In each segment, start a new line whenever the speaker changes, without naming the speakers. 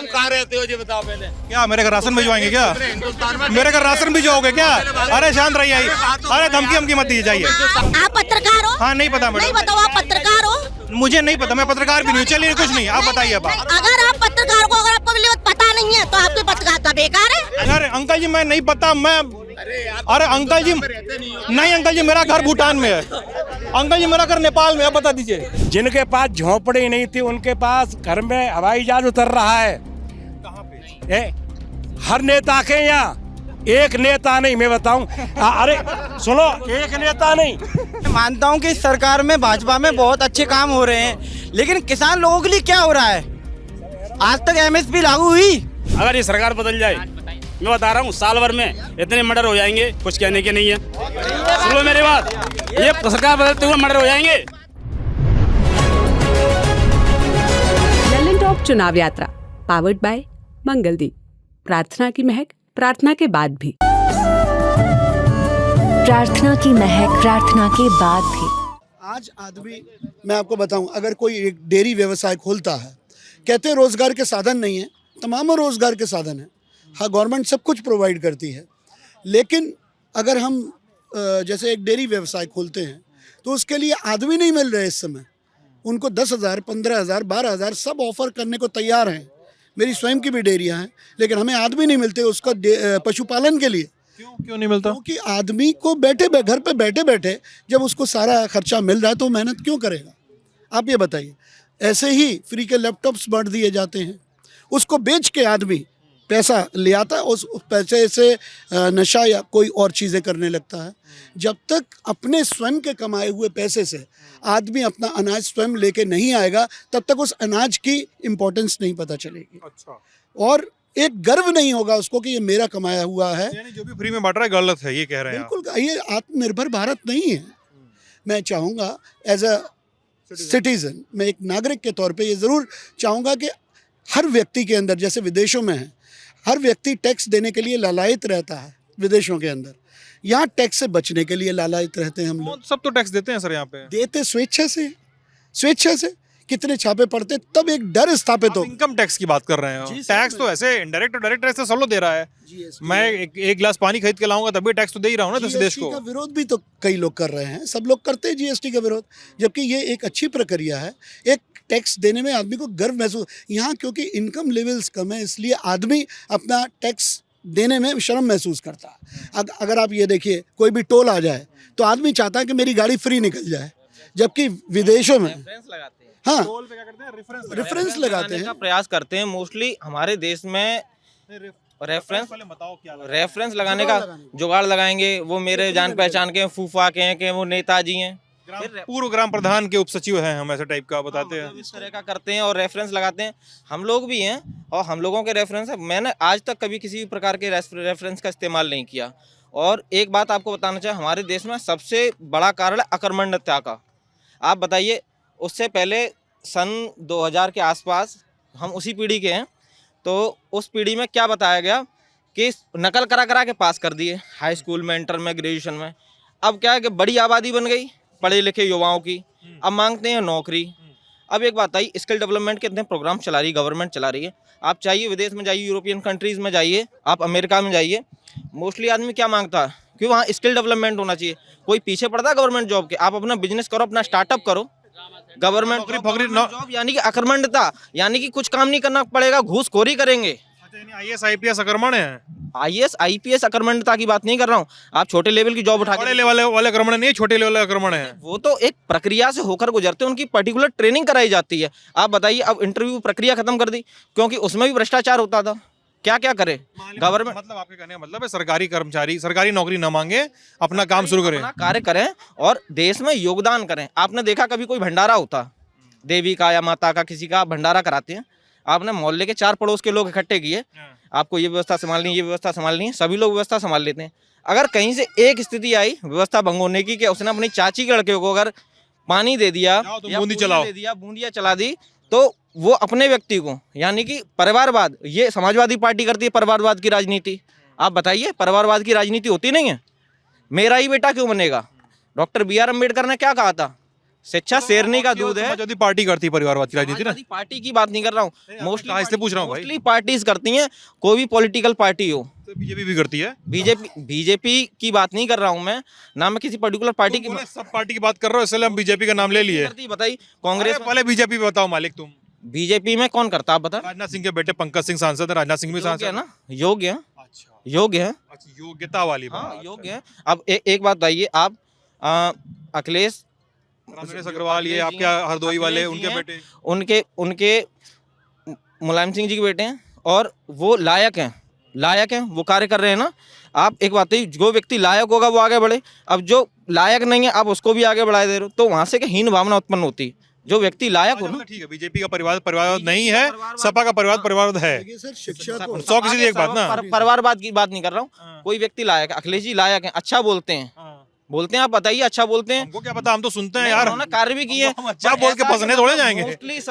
कहाँ रहते हो ये बताओ पहले।
क्या मेरे घर राशन भिजवाएंगे क्या?
हिंदुस्तान में
मेरे घर राशन भिजवाओगे क्या? अरे शांत रहिए, अरे धमकी मत दीजिए, जाइए।
आप पत्रकार हो?
हाँ नहीं पता
नहीं
मैडम,
बताओ, आप पत्रकार हो?
मुझे नहीं पता, मैं पत्रकार भी नहीं हूँ। चलिए कुछ नहीं, आप बताइए अब।
अगर आप पत्रकार को, अगर आपको पता नहीं है तो आपकी पत्रकारिता बेकार है।
अरे अंकल जी मैं नहीं पता, मैं अरे अंकल जी नहीं, अंकल जी मेरा घर भूटान में है, अंकल जी मेरा घर नेपाल में है, बता दीजिए।
जिनके पास झोपड़ी नहीं थी उनके पास घर में हवाई जहाज उतर रहा है।
कहाँ पे?
हर नेता के यहाँ, एक नेता नहीं, मैं बताऊं। अरे सुनो, एक नेता नहीं।
मैं मानता हूं कि इस सरकार में, भाजपा में बहुत अच्छे काम हो रहे हैं, लेकिन किसान लोगों के लिए क्या हो रहा है? आज तक एमएसपी लागू हुई?
अगर ये सरकार बदल जाए, मैं बता रहा हूँ साल भर में इतने मर्डर हो जाएंगे, कुछ कहने के नहीं है। सुनो मेरी बात, ये सरकार बदलते हुए मर्डर हो जाएंगे।
ललन टॉप चुनाव यात्रा पावर्ड बाय मंगलदीप। प्रार्थना की महक प्रार्थना के बाद भी।
प्रार्थना की महक प्रार्थना के बाद भी।
आज आदमी, मैं आपको बताऊं, अगर कोई एक डेयरी व्यवसाय खोलता है, कहते हैं रोजगार के साधन नहीं है, तमाम रोजगार के साधन है। हाँ, गवर्नमेंट सब कुछ प्रोवाइड करती है, लेकिन अगर हम जैसे एक डेयरी व्यवसाय खोलते हैं तो उसके लिए आदमी नहीं मिल रहे इस समय। उनको 10,000, 15,000, 12,000 सब ऑफर करने को तैयार हैं। मेरी स्वयं की भी डेयरियाँ हैं, लेकिन हमें आदमी नहीं मिलते उसका पशुपालन के लिए।
क्यों नहीं मिलता?
क्योंकि आदमी को घर पे बैठे बैठे जब उसको सारा खर्चा मिल रहा है तो मेहनत क्यों करेगा? आप ये बताइए। ऐसे ही फ्री के लैपटॉप्स बांट दिए जाते हैं, उसको बेच के आदमी पैसा ले आता है, उस पैसे से नशा या कोई और चीज़ें करने लगता है। जब तक अपने स्वयं के कमाए हुए पैसे से आदमी अपना अनाज स्वयं लेके नहीं आएगा, तब तक उस अनाज की इम्पोर्टेंस नहीं पता चलेगी।
अच्छा।
और एक गर्व नहीं होगा उसको कि ये मेरा कमाया हुआ है।
यानी जो भी फ्री में बांट रहा है गलत है, ये कह रहे हैं आप?
बिल्कुल, ये आत्मनिर्भर भारत नहीं है। मैं चाहूँगा एज अ सिटीजन, मैं एक नागरिक के तौर पे ये ज़रूर चाहूँगा कि हर व्यक्ति के अंदर, जैसे विदेशों में है, हर व्यक्ति टैक्स देने के लिए लालायित रहता है विदेशों के अंदर। यहाँ टैक्स से बचने के लिए लालायित रहते हैं हम लोग।
सब तो टैक्स देते हैं सर यहाँ पे।
देते स्वेच्छा से कितने छापे पड़ते, तब एक डर स्थापित हो।
इनकम टैक्स की बात कर रहे हैं। टैक्स तो ऐसे इनडायरेक्ट और डायरेक्ट टैक्स तो सब लोग दे रहा है। मैं एक गिलास पानी खरीद के लाऊंगा तभी टैक्स तो दे ही रहा हूँ ना देश को।
का विरोध भी तो कई लोग कर रहे हैं, सब लोग करते हैं जीएसटी का विरोध, जबकि ये एक अच्छी प्रक्रिया है। एक टैक्स देने में आदमी को गर्व महसूस, यहाँ क्योंकि इनकम लेवल्स कम है इसलिए आदमी अपना टैक्स देने में शर्म महसूस करता है। अगर आप ये देखिए, कोई भी टोल आ जाए तो आदमी चाहता है कि मेरी गाड़ी फ्री निकल जाए, जबकि विदेशों में हाँ रेफरेंस लगाते हैं,
प्रयास करते हैं। मोस्टली हमारे देश में रेफरेंस लगाने का जुगाड़ लगाएंगे। वो मेरे जान पहचान के फूफा के हैं कि वो नेताजी हैं,
पूर्व ग्राम प्रधान के उपसचिव हैं, हम ऐसे टाइप का बताते हैं।
इस तरह का करते हैं और रेफरेंस लगाते हैं। हम लोग भी हैं और हम लोगों के रेफरेंस है। मैंने आज तक कभी किसी भी प्रकार के रेफरेंस का इस्तेमाल नहीं किया। और एक बात आपको बताना चाहिए, हमारे देश में सबसे बड़ा कारण है अकर्मण्यता का। आप बताइए, उससे पहले सन 2000 के आसपास, हम उसी पीढ़ी के हैं, तो उस पीढ़ी में क्या बताया गया कि नकल करा के पास कर दिए हाई स्कूल में, इंटर में, ग्रेजुएशन में। अब क्या है कि बड़ी आबादी बन गई पढ़े लिखे युवाओं की, अब मांगते हैं नौकरी। अब एक बात आई, स्किल डेवलपमेंट के इतने प्रोग्राम चला रही गवर्नमेंट चला रही है। आप चाहिए विदेश में जाइए, यूरोपियन कंट्रीज़ में जाइए, आप अमेरिका में जाइए, मोस्टली आदमी क्या मांगता है कि वहाँ स्किल डेवलपमेंट होना चाहिए। कोई पीछे पड़ता है गवर्नमेंट जॉब के? आप अपना बिजनेस करो, अपना स्टार्टआईएस करो। गवर्नमेंट जॉब यानी कि अकर्मण्यता, यानी कि कुछ काम नहीं करना पड़ेगा, घूसखोरी करेंगे।
आईएएस आईपीएस अकर्मण्य है?
आईएएस आईपीएस अकर्मण्यता की बात नहीं कर रहा हूँ। आप छोटे लेवल की जॉब उठा,
बड़े लेवल वाले अकर्मण्य नहीं, छोटे लेवल अकर्मण्य है।
वो तो एक प्रक्रिया से होकर गुजरते हैं, उनकी पर्टिकुलर ट्रेनिंग कराई जाती है। आप बताइए, अब इंटरव्यू प्रक्रिया खत्म कर दी क्योंकि उसमें भी भ्रष्टाचार होता था। क्या करे गवर्नमेंट?
मतलब आपके कहने का मतलब है सरकारी कर्मचारी सरकारी नौकरी न मांगे, अपना काम शुरू करें,
कार्य करें और देश में योगदान करें। आपने देखा कभी कोई भंडारा होता देवी का या माता का, किसी का भंडारा कराते हैं, आपने मोहल्ले के 4 पड़ोस के लोग इकट्ठे किए, आपको ये व्यवस्था संभालनी, ये व्यवस्था संभालनी है, सभी लोग व्यवस्था संभाल लेते हैं। अगर कहीं से एक स्थिति आई व्यवस्था भंग होने की कि उसने अपनी चाची के लड़के को अगर पानी दे दिया या बूंदिया चला दी, तो वो अपने व्यक्ति को, यानी कि परिवारवाद, ये समाजवादी पार्टी करती है परिवारवाद की राजनीति। आप बताइए, परिवारवाद की राजनीति होती नहीं है? मेरा ही बेटा क्यों बनेगा? डॉक्टर BR अम्बेडकर ने क्या कहा था? शिक्षा शेरनी का दूध है।
समाजवादी पार्टी करती है परिवारवाद की राजनीति ना।
समाजवादी पार्टी की बात नहीं कर रहा हूँ,
मोस्टली इससे पूछ रहा हूँ भाई।
मोस्टली पार्टीज करती हैं, कोई भी पॉलिटिकल पार्टी हो।
तो बीजेपी भी करती है।
बीजेपी की बात नहीं कर रहा हूँ मैं, ना मैं किसी पर्टिकुलर पार्टी की
सब पार्टी की बात कर रहे हो, इसलिए हम बीजेपी का नाम ले लिए।
बताइए कांग्रेस
पहले बीजेपी बताओ मालिक तुम।
बीजेपी में कौन करता आप बता।
राजनाथ सिंह के बेटे पंकज सिंह सांसद है, राजनाथ सिंह भी सांसद
है ना, योग्य है।
अच्छा
योग्य है,
अच्छा योग्यता वाली बात।
हाँ योग्य है। अब एक बात बताइए आप, अखिलेश
अग्रवाल ये आपके हरदोई वाले उनके बेटे,
उनके मुलायम सिंह जी के बेटे हैं, और वो लायक हैं, वो कार्य कर रहे हैं ना। आप एक बात है, जो व्यक्ति लायक होगा वो आगे बढ़े। अब जो लायक नहीं है आप उसको भी आगे बढ़ाए दे रहे हो, तो वहां से हीन भावना उत्पन्न होती है। जो व्यक्ति लायक हो ना,
ठीक है, बीजेपी का परिवारवाद नहीं है, सपा का परिवारवाद है।
शिक्षा को
100 किसी एक बात ना,
परिवारवाद की बात नहीं कर रहा हूँ। कोई व्यक्ति लायक है, अखिलेश जी लायक है, अच्छा बोलते हैं, आप बताइए अच्छा बोलते हैं।
हमको क्या पता, हम तो सुनते हैं यार।
उन्होंने कार्य भी किए।
अच्छा बोल के फंसने थोड़े जाएंगे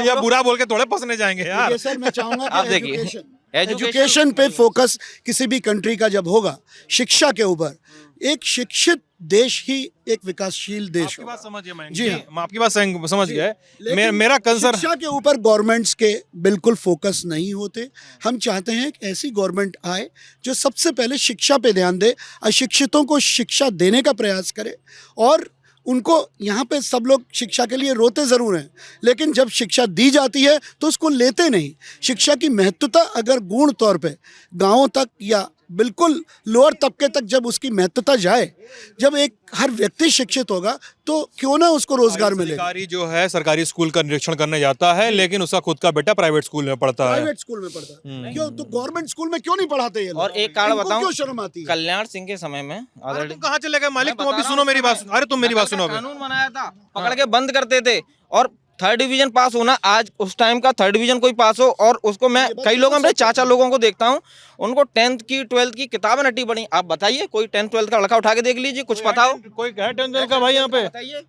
या बुरा बोल के थोड़े फंसने जाएंगे यार।
सर मैं चाहूंगा
आप देखिए,
एजुकेशन पे फोकस किसी भी कंट्री का जब होगा, शिक्षा के ऊपर, एक शिक्षित देश ही एक विकासशील देश
आपकी बात समझ गया मैं।
जी हाँ,
मैं आपकी बात समझ गया। मेरा कंसर्न,
शिक्षा के ऊपर गवर्नमेंट्स के बिल्कुल फोकस नहीं होते। हम चाहते हैं कि ऐसी गवर्नमेंट आए जो सबसे पहले शिक्षा पे ध्यान दे, अशिक्षितों को शिक्षा देने का प्रयास करे। और उनको यहाँ पे सब लोग शिक्षा के लिए रोते ज़रूर हैं, लेकिन जब शिक्षा दी जाती है तो उसको लेते नहीं। शिक्षा की महत्वता अगर गुण तौर पे गाँवों तक या बिल्कुल लोअर तबके तक जब उसकी महत्वता जाए, जब एक हर व्यक्ति शिक्षित होगा तो क्यों ना उसको रोजगार मिलेगा।
अधिकारी जो है सरकारी स्कूल का निरीक्षण करने जाता है, लेकिन उसका खुद का बेटा प्राइवेट स्कूल में पढ़ता है।
प्राइवेट स्कूल में पढ़ता है, क्यों? तो गवर्नमेंट स्कूल में क्यों नहीं पढ़ाते ये लोग?
और एक कारण बताऊं,
क्यों शर्म आती है?
कल्याण सिंह के समय में
तुम कहाँ चले गए मालिक? तुम अभी सुनो मेरी बात। अरे तुम मेरी बात सुनो।
कानून बनाया था, पकड़ के बंद करते थे, और 3rd डिवीजन पास होना, आज उस टाइम का 3rd डिवीजन कोई पास हो, और उसको मैं कई लोगों, मेरे चाचा लोगों को देखता हूँ, उनको 10th की 12th की किताबें नटी बनी। आप बताइए, कोई 10th 12th का लड़का उठा के देख लीजिए, कुछ पता हो?
कोई है 10th का भाई यहाँ पे?
बताइए।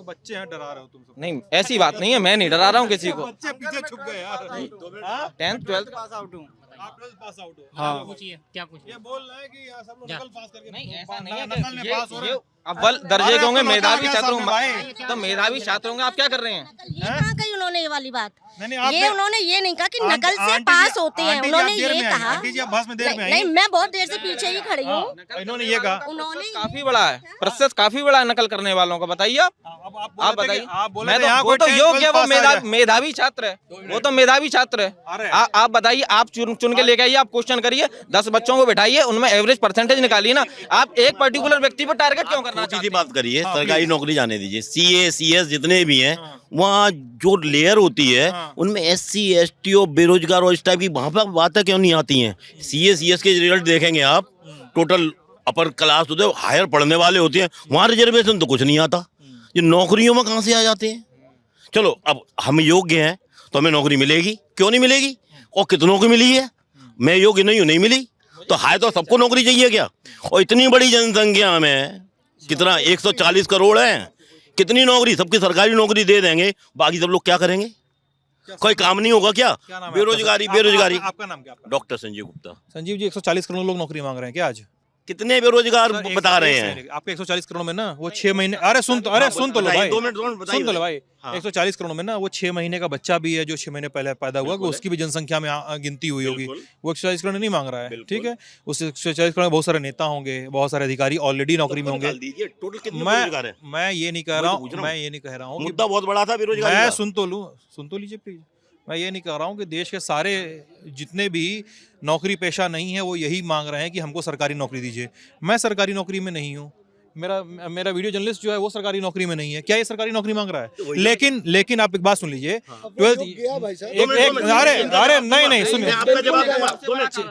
बच्चे हैं, डरा रहे हो तुम सब।
नहीं ऐसी बात नहीं है, मैं नहीं डरा रहा हूँ किसी को।
बच्चे पीछे छुप गए यार।
10th 12th पास आउट हूँ।
आप 12th पास आउट हो।
हाँ पूछिए, क्या पूछिए?
ये बोल रहे हैं कि यहाँ सब लोग नकल पास करके
नहीं ऐसा नहीं है,
नकल में पास हो रहे हैं।
अव्वल दर्जे के होंगे, मेधावी छात्र
सामने भाई।
होंगे, तो मेधावी छात्र होंगे। आप क्या कर रहे हैं?
ये कहाँ कही उन्होंने ये वाली बात?
नहीं,
ये उन्होंने ये नहीं कहा कि नकल से पास होते हैं, उन्होंने ये कहा।
आंटी जी आप बस में देर में आई।
नहीं, मैं बहुत देर से पीछे ही खड़ी हूँ।
इन्होंने ये कहा।
उन्होंने
काफी बड़ा है, प्रतिशत काफी बड़ा है नकल करने वालों का। बताइए आप बताइए।
मैं
वो तो योग्य है, वो मेधावी छात्र है, वो तो मेधावी छात्र है। आप बताइए, आप चुन के लेके आइए, आप क्वेश्चन करिए, 10 बच्चों को बैठाइए, उनमें एवरेज परसेंटेज निकालिए ना। आप एक पर्टिकुलर व्यक्ति पर टारगेट क्यों करना चाहते हैं?
बात करिए, सरकारी नौकरी जाने दीजिए। सीए सीएस जितने भी हैं, वहाँ जो लेयर होती है उनमें SC ST और बेरोजगार और इस टाइप की वहाँ पर बातें क्यों नहीं आती हैं? सीए सीएस के रिजल्ट देखेंगे आप, टोटल अपर क्लास होते हैं, हायर पढ़ने वाले होते हैं, वहाँ रिजर्वेशन तो कुछ नहीं आता। ये नौकरियों में कहाँ से आ जाते हैं? चलो अब हम योग्य हैं तो हमें नौकरी मिलेगी, क्यों नहीं मिलेगी? और कितनों को मिली है? मैं योग्य नहीं हूँ, नहीं मिली, तो हाय तो सबको नौकरी चाहिए क्या? और इतनी बड़ी जनसंख्या में कितना 140 करोड़ है, कितनी नौकरी? सबकी सरकारी नौकरी दे देंगे, बाकी सब लोग क्या करेंगे? कोई काम नहीं होगा क्या? बेरोजगारी बेरोजगारी।
आपका नाम क्या?
डॉक्टर संजीव गुप्ता।
संजीव जी, 140 करोड़ लोग नौकरी मांग रहे हैं क्या आज?
कितने बेरोजगार बता रहे हैं?
आपके 140 करोड़ में ना वो 6 महीने, अरे सुन तो लो भाई,
2 मिनट
सुन तो लो भाई। 140 करोड़ में ना वो 6 महीने का बच्चा भी है जो 6 महीने पहले पैदा हुआ, उसकी भी जनसंख्या में गिनती हुई होगी। वो 140 करोड़ नहीं मांग रहा है, ठीक है? उस 140 करोड़ में बहुत सारे नेता होंगे, बहुत सारे अधिकारी ऑलरेडी नौकरी में होंगे। मैं ये नहीं कह रहा हूँ,
मुद्दा बहुत बड़ा था बेरोजगारी।
मैं सुन तो लीजिए प्लीज। मैं ये नहीं कह रहा हूँ कि देश के सारे जितने भी नौकरी पेशा नहीं है वो यही मांग रहे हैं कि हमको सरकारी नौकरी दीजिए। मैं सरकारी नौकरी में नहीं हूँ, मेरा वीडियो जर्नलिस्ट जो है वो सरकारी नौकरी में नहीं है। क्या ये सरकारी नौकरी मांग रहा है? लेकिन आप एक बात सुन लीजिए, 12th अरे नहीं सुनिए,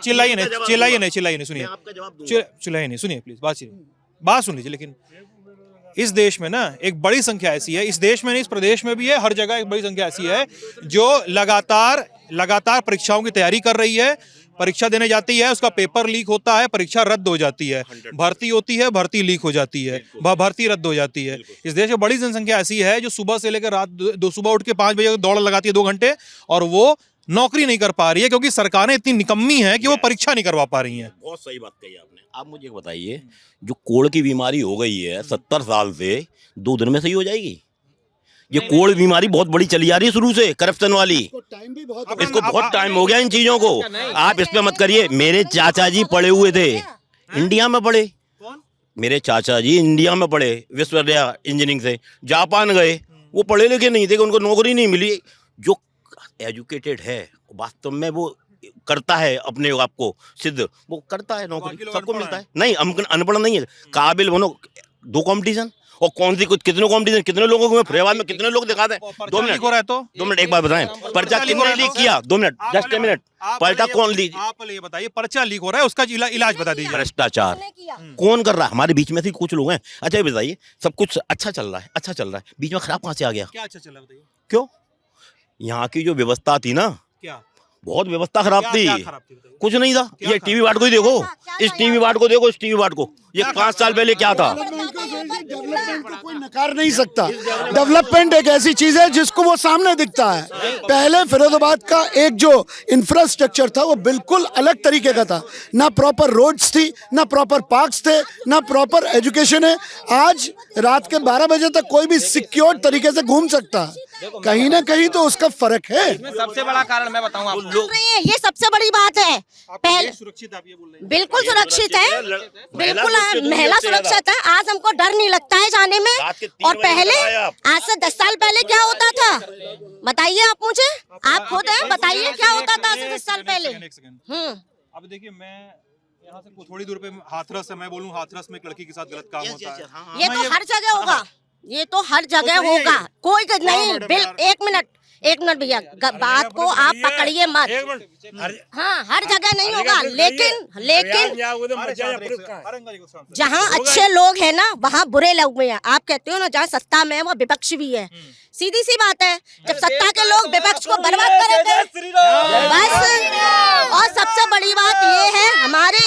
चिल्लाइए नहीं, सुनिए प्लीज, बात सुन लीजिए। लेकिन इस देश में ना एक बड़ी संख्या ऐसी है, इस देश में नहीं, इस प्रदेश में भी है, हर जगह एक बड़ी संख्या ऐसी है जो लगातार परीक्षाओं की तैयारी कर रही है, परीक्षा देने जाती है, उसका पेपर लीक होता है, परीक्षा रद्द हो जाती है, भर्ती होती है, भर्ती लीक हो जाती है, भर्ती रद्द हो जाती है। इस देश में बड़ी जनसंख्या ऐसी है जो सुबह से लेकर रात सुबह उठ के 5 बजे दौड़ लगाती है 2 घंटे, और वो नौकरी नहीं कर पा रही है क्योंकि सरकारें इतनी निकम्मी है कि वो परीक्षा नहीं करवा पा रही हैं।
बहुत सही बात कही आपने। आप मुझे बताइए, जो कोढ़ की बीमारी हो गई है 70 साल से, 2 दिन में सही हो जाएगी? ये कोड़ बीमारी बहुत बड़ी चली आ रही है शुरू से, करप्शन वाली।
टाइम भी बहुत
इसको बहुत टाइम हो गया इन चीजों को, आप इस पे मत करिए। मेरे चाचा जी पढ़े हुए थे, इंडिया में पढ़े। मेरे चाचा जी इंडिया में पढ़े, विश्वविद्यालय इंजीनियरिंग से, जापान गए। वो पढ़े लिखे नहीं थे, उनको नौकरी नहीं मिली। जो एजुकेटेड है वास्तव में वो करता है अपने आप को सिद्ध, वो करता है, नौकरी सबको मिलता है। नहीं, हम अनपढ़ नहीं है, काबिल बनो। 2 कंपटीशन और कौन सी कुछ कितने कंपटीशन, कितने लोगों को फरेवाद में कितने लोग दिखाते हैं। 2 मिनट
हो रहा है तो
2 मिनट एक बात बताएं, पर्चा किसने लीक किया? 2 मिनट, जस्ट 1 मिनट। पर्चा कौन लीक?
आप पहले ये बताइए, पर्चा लीक हो रहा है, उसका इलाज बता दीजिए।
भ्रष्टाचार कौन कर रहा है? हमारे बीच में से कुछ लोग हैं। अच्छा ये बताइए, सब कुछ अच्छा चल रहा है, अच्छा चल रहा है, बीच में खराब कहाँ से आ गया?
क्या अच्छा चल रहा है बताइए?
क्यों? यहाँ की जो व्यवस्था थी ना,
क्या
बहुत व्यवस्था खराब थी।
क्या खराब थी बताइए?
कुछ नहीं था। ये टीवी वार्ड को ही देखो, इस टीवी वार्ड को देखो, इस टीवी वार्ड को। ये 5 साल पहले क्या था?
डेवलपमेंट को कोई नकार नहीं सकता। डेवलपमेंट एक ऐसी चीज है जिसको वो सामने दिखता है। पहले फिरोजाबाद का एक जो इंफ्रास्ट्रक्चर था वो बिल्कुल अलग तरीके का था। ना प्रॉपर रोड्स थी, ना प्रॉपर पार्क्स थे, ना प्रॉपर एजुकेशन है। आज रात के 12 बजे तक कोई भी सिक्योर तरीके से घूम सकता है। कहीं ना कहीं तो उसका फर्क है।
सबसे बड़ा कारण मैं बताऊं आपको,
ये सबसे बड़ी बात है। पहले
सुरक्षित आप ये बोल रहे हैं?
बिल्कुल सुरक्षित है, बिल्कुल महिला सुरक्षित है। आज हमको डर नहीं लगता है जाने में। और पहले आज से 10 साल पहले क्या होता था बताइए आप मुझे, आप खुद हैं, बताइए क्या होता था आज से 10 साल पहले।
अब देखिए, मैं यहाँ से थोड़ी दूर पे हाथरस है, मैं बोलूँ हाथरस में एक लड़की के साथ गलत काम होता है।
ये तो हर जगह होगा, ये तो हर जगह होगा, कोई नहीं। एक मिनट भैया, बात को आप पकड़िए मत। हाँ, हर जगह नहीं होगा, लेकिन जहाँ अच्छे लोग हैं ना वहाँ बुरे लोग भी हैं। आप कहते हो ना, जहाँ सत्ता में है वो विपक्ष भी है। सीधी सी बात है, जब सत्ता के लोग विपक्ष को बर्बाद करेंगे बस। और सबसे बड़ी बात ये है, हमारे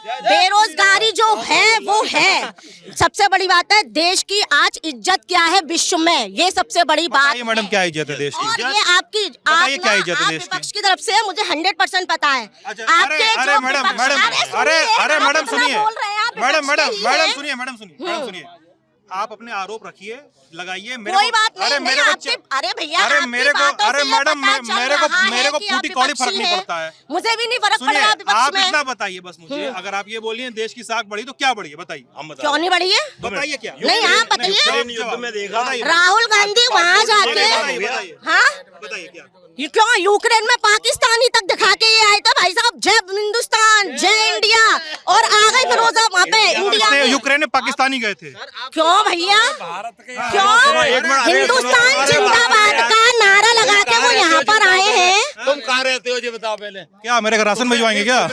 बेरोजगारी जो है वो है सबसे बड़ी बात है। देश की आज इज्जत क्या है विश्व में, ये सबसे बड़ी बात है।
मैडम क्या इज्जत है देश की?
और ये आपकी
क्या इज्जत है देश की?
विपक्ष की तरफ से है, मुझे 100% पता है।
अरे मैडम सुनिए, मैडम सुनिए, आप अपने आरोप रखिए, लगाइए।
कोई बात नहीं, अरे भैया,
अरे मेरे को फूटी कौड़ी फर्क नहीं पड़ता है,
मुझे भी नहीं फर्क पड़ रहा विपक्ष
आप
में।
इतना बताइए बस मुझे, अगर आप ये बोलिए देश की साख बढ़ी तो क्या बढ़ी है बताइए?
क्यों नहीं बढ़ी है?
बताइए क्या?
नहीं, आप बताइए।
युद्ध में देखा
राहुल गांधी वहाँ जाके, हाँ
बताइए क्या?
ये क्यों यूक्रेन में पाकिस्तानी तक दिखा के ये आए थे भाई साहब, जय हिंदुस्तान, जय इंडिया, और आ गए फिर वहाँ पे इंडिया में।
यूक्रेन में पाकिस्तानी गए थे।
क्यों भैया, क्यों? हिंदुस्तान जिंदाबाद का नारा लगा के वो यहाँ पर आए हैं।
तुम कहाँ रहते हो ये बताओ पहले।
क्या मेरे घर राशन भिजवाएंगे क्या?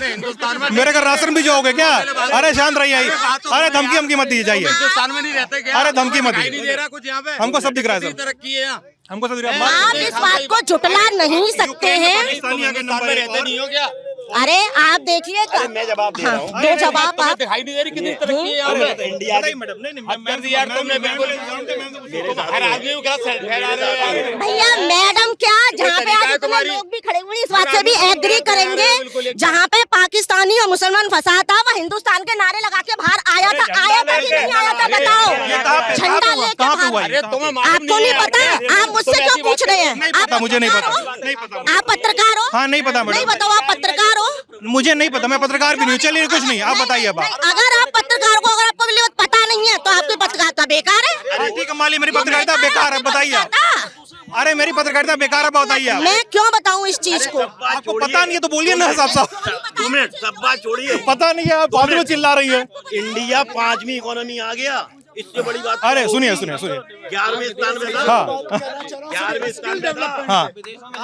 मेरे घर राशन भिजवाओगे क्या? अरे शांत रहिए, अरे धमकी मत दीजिए, जाइए।
हिंदुस्तान में नहीं रहते क्या?
अरे धमकी मत
नहीं दे रहा कुछ यहाँ पे,
हमको सब दिख रहा है सर।
तरक्की है यहाँ,
हमको सब दिख रहा है।
आप इस बात को झुटला नहीं सकते हैं।
रहते नहीं हो क्या?
अरे आप देखिए,
मैं जवाब दे रहा हूँ।
दो जवाब आप।
दिखाई नहीं दे रही कितनी तरक्की है यहाँ पे।
इंडिया
भैया मैडम क्या, जहाँ पे आज इतने लोग भी खड़े हुए इस बात से भी एग्री करेंगे, जहाँ पे पाकिस्तानी और मुसलमान फंसा था वह हिंदुस्तान के नारे लगा के बाहर आया था कि नहीं आया था? बताओ, झंडा लेके बाहर। आपको नहीं पता? आप मुझसे क्यों पूछ रहे हैं? आप
मुझे नहीं पता।
आप पत्रकार हो?
हाँ, नहीं पता मैडम।
नहीं बताओ, आप पत्रकार हो?
मुझे नहीं पता, मैं पत्रकार भी नहीं हूँ। चलिए कुछ नहीं, आप बताइए। अब
अगर आप पत्रकार को, अगर आपको पता नहीं है तो आपकी पत्रकारिता बेकार है।
अरे ठीक है माली, मेरी पत्रकारिता बेकार है, बताइए। अरे मेरी पत्रकारिता बेकार है, बताइए।
मैं क्यों बताऊं इस चीज को?
आपको पता नहीं है तो बोलिए ना साहब।
2 मिनट, सब बात छोड़िए।
पता नहीं है, आप फालतू में चिल्ला रही है।
इंडिया 5वीं इकोनॉमी आ गया, इससे बड़ी बात।
अरे सुनिए
11वें स्थान में था।
हाँ
11वें स्थान में था।
हाँ,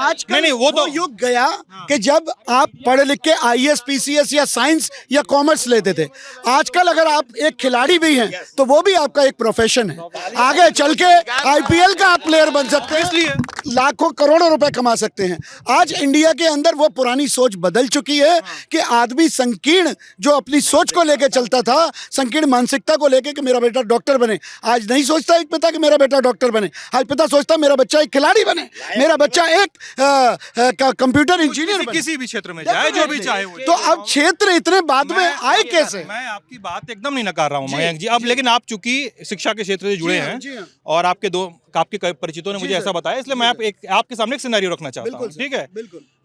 आज
नहीं वो तो
युग गया कि जब आप पढ़ लिख के IAS PCS या साइंस या कॉमर्स लेते थे। आजकल अगर आप एक खिलाड़ी भी हैं तो वो भी आपका एक प्रोफेशन है। आगे चल के IPL का आप प्लेयर बन सकते हैं, इसलिए लाखों करोड़ों रुपए कमा सकते हैं। आज इंडिया के अंदर वो पुरानी सोच बदल चुकी है कि आदमी संकीर्ण जो अपनी सोच को लेके चलता था, संकीर्ण मानसिकता को लेके कि मेरा बेटा डॉक्टर डॉक्टर बने। आज नहीं सोचता एक पिता कि मेरा बेटा डॉक्टर बने, आज पिता सोचता मेरा बच्चा एक खिलाड़ी बने, मेरा बच्चा एक कंप्यूटर इंजीनियर बने।
किसी भी क्षेत्र में जाए, जो भी चाहे वो।
तो अब क्षेत्र इतने बाद में आए कैसे?
मैं आपकी बात एकदम नहीं नकार रहा हूँ मयंक जी। अब लेकिन आप चूंकि शिक्षा के क्षेत्र से जुड़े हैं और आपके परिचितों ने मुझे ऐसा बताया, इसलिए मैं आपके सामने एक सिनेरियो रखना चाहता हूँ, ठीक है?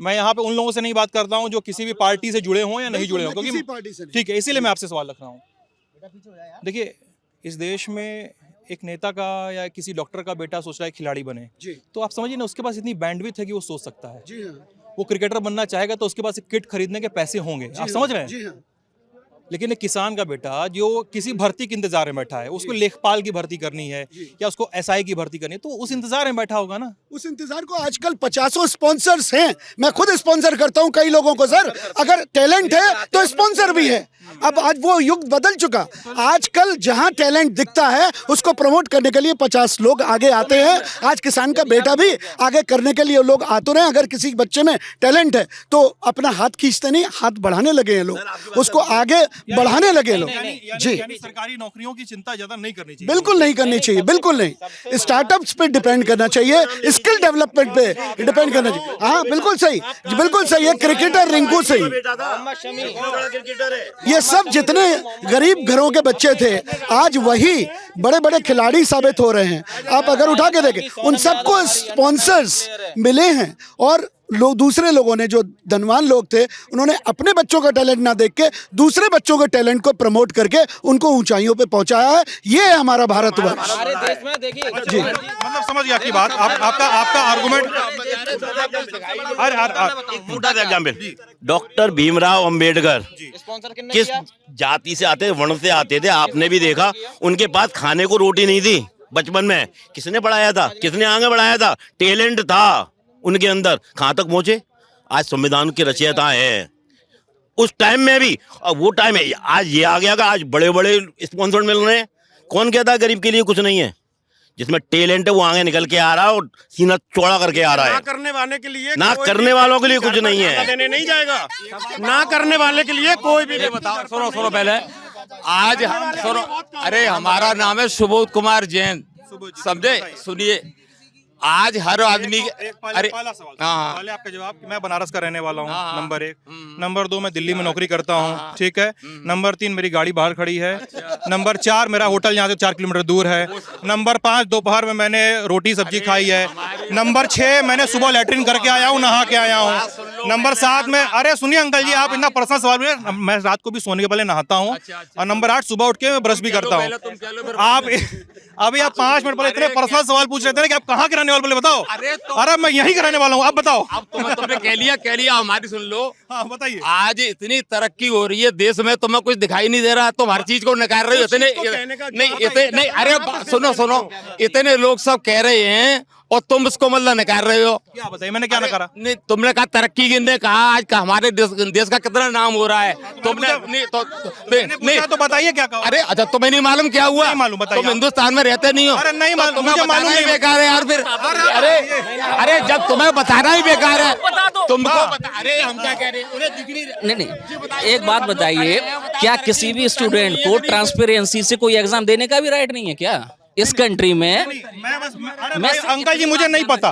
मैं यहाँ पे उन लोगों से नहीं बात करता हूँ जो किसी भी पार्टी से जुड़े हों या नहीं जुड़े हों, क्योंकि ठीक है, इसीलिए मैं आपसे सवाल रख रहा हूँ। देखिए, इस देश में एक नेता का या किसी डॉक्टर का बेटा सोच रहा है खिलाड़ी बने, तो आप समझिए ना, उसके पास इतनी बैंडविड्थ है कि वो सोच सकता है। वो क्रिकेटर बनना चाहेगा तो उसके पास एक किट खरीदने के पैसे होंगे, आप समझ रहे हैं? लेकिन एक किसान का बेटा जो किसी भर्ती के इंतजार में बैठा है, उसको लेखपाल की भर्ती करनी है या उसको एसआई की भर्ती करनी है, तो उस इंतजार में बैठा होगा ना।
उस इंतजार को आजकल 50 स्पॉन्सर्स हैं, मैं खुद स्पॉन्सर करता हूं कई लोगों को। सर, अगर टैलेंट है तो स्पॉन्सर भी है। अब आज वो युग बदल चुका, आजकल जहां टैलेंट दिखता है उसको प्रमोट करने के लिए 50 लोग आगे आते हैं। आज किसान का बेटा भी आगे करने के लिए लोग आते रहे। अगर किसी बच्चे में टैलेंट है तो अपना हाथ खींचते नहीं, हाथ बढ़ाने लगे हैं लोग, उसको आगे बढ़ाने लगे लोग। जी,
सरकारी नौकरियों की चिंता ज्यादा नहीं करनी चाहिए।
बिल्कुल नहीं करनी चाहिए, बिल्कुल नहीं। स्टार्टअप्स पे डिपेंड करना चाहिए, स्किल डेवलपमेंट पे डिपेंड करना चाहिए। हाँ, बिल्कुल सही, बिल्कुल सही है। क्रिकेटर रिंकू सिंह, ये सब जितने गरीब घरों के बच्चे थे आज वही बड़े बड़े खिलाड़ी साबित हो रहे हैं। आप अगर उठा के देखें, उन सबको स्पॉन्सर्स मिले हैं और लोग, दूसरे लोगों ने, जो धनवान लोग थे, उन्होंने अपने बच्चों का टैलेंट ना देख के दूसरे बच्चों के टैलेंट को प्रमोट करके उनको ऊंचाइयों पे पहुंचाया है। ये है हमारा भारतवर्ष।
हमारे देश में देखिए,
जी,
मतलब समझ गया आपकी बात। आपका argument.
Example, doctor Bhimrao Ambedkar किस जाति से आते, वर्ण से आते थे, आपने भी देखा। उनके पास खाने को रोटी नहीं थी बचपन में। किसने पढ़ाया था, किसने आगे बढ़ाया था? टैलेंट था उनके अंदर, कहाँ तक पहुंचे? आज संविधान के रचयिता है। उस टाइम में भी, अब वो टाइम है, आज ये आ गया कि आज बड़े बड़े स्पॉन्सर मिल रहे हैं। कौन कहता है गरीब के लिए कुछ नहीं है? जिसमें टैलेंट है वो आगे निकल के आ रहा है और सीना चौड़ा करके आ रहा है।
ना करने वाले के लिए,
ना करने वालों के लिए कुछ नहीं है।
देने नहीं जाएगा, ना करने वाले के लिए कोई भी नहीं।
बताओ, सुनो पहले, आज हम सुनो, अरे हमारा नाम है सुबोध कुमार जैन, समझे? सुनिए, आज हर आदमी, अरे हाँ,
पहले आपका जवाब कि मैं बनारस का रहने वाला हूँ, नंबर 1। नंबर 2, मैं दिल्ली में नौकरी करता हूँ, ठीक है। नंबर 3, मेरी गाड़ी बाहर खड़ी है। नंबर 4, मेरा होटल यहाँ से 4 किलोमीटर दूर है। नंबर 5, दोपहर में मैंने रोटी सब्जी खाई है। नंबर 6, मैंने सुबह लैट्रिन करके आया हूँ, नहा के आया हूँ। नंबर 7 में, अरे सुनिए अंकल जी, आप इतना पर्सनल सवाल, मैं रात को भी सोने के पहले नहाता हूँ। और नंबर 8, सुबह उठ के मैं ब्रश भी करता हूँ। आप अभी आप 5 मिनट पहले इतने पर्सनल सवाल पूछ रहे थे ना कि आप कहाँ के रहने वाले, बोले बताओ। अरे मैं यहीं का रहने वाला हूँ, आप बताओ।
अब तुमने कह लिया, हमारी सुन लो।
हाँ, बताइए।
आज इतनी तरक्की हो रही है देश में, तुम्हें कुछ दिखाई नहीं दे रहा, तुम हर चीज को नकार रहे हो। इतने अरे सुनो, इतने लोग सब कह रहे हैं और तुम इसको मतलब नकार रहे हो।
क्या बताइए, मैंने क्या नकारा?
नहीं, तुमने कहा तरक्की ने कहा आज का हमारे देश का कितना नाम हो रहा है। तुमने नहीं
तो बताइए क्या कहा।
अरे अच्छा, तुम्हें नहीं मालूम क्या हुआ?
नहीं मालूम, बताइए।
तुम हिंदुस्तान में रहते नहीं हो।
अरे नहीं मालूम,
मुझे मालूम नहीं, बेकार है यार। फिर अरे जब तुम्हें बताना ही बेकार है, तुमको अरे हम क्या कह रहे हैं, उन्हें दिख
नहीं, एक बात बताइए, क्या किसी भी स्टूडेंट को ट्रांसपेरेंसी से कोई एग्जाम देने का भी राइट नहीं है क्या इस कंट्री में?
मैं अंकल जी, मुझे नहीं पता,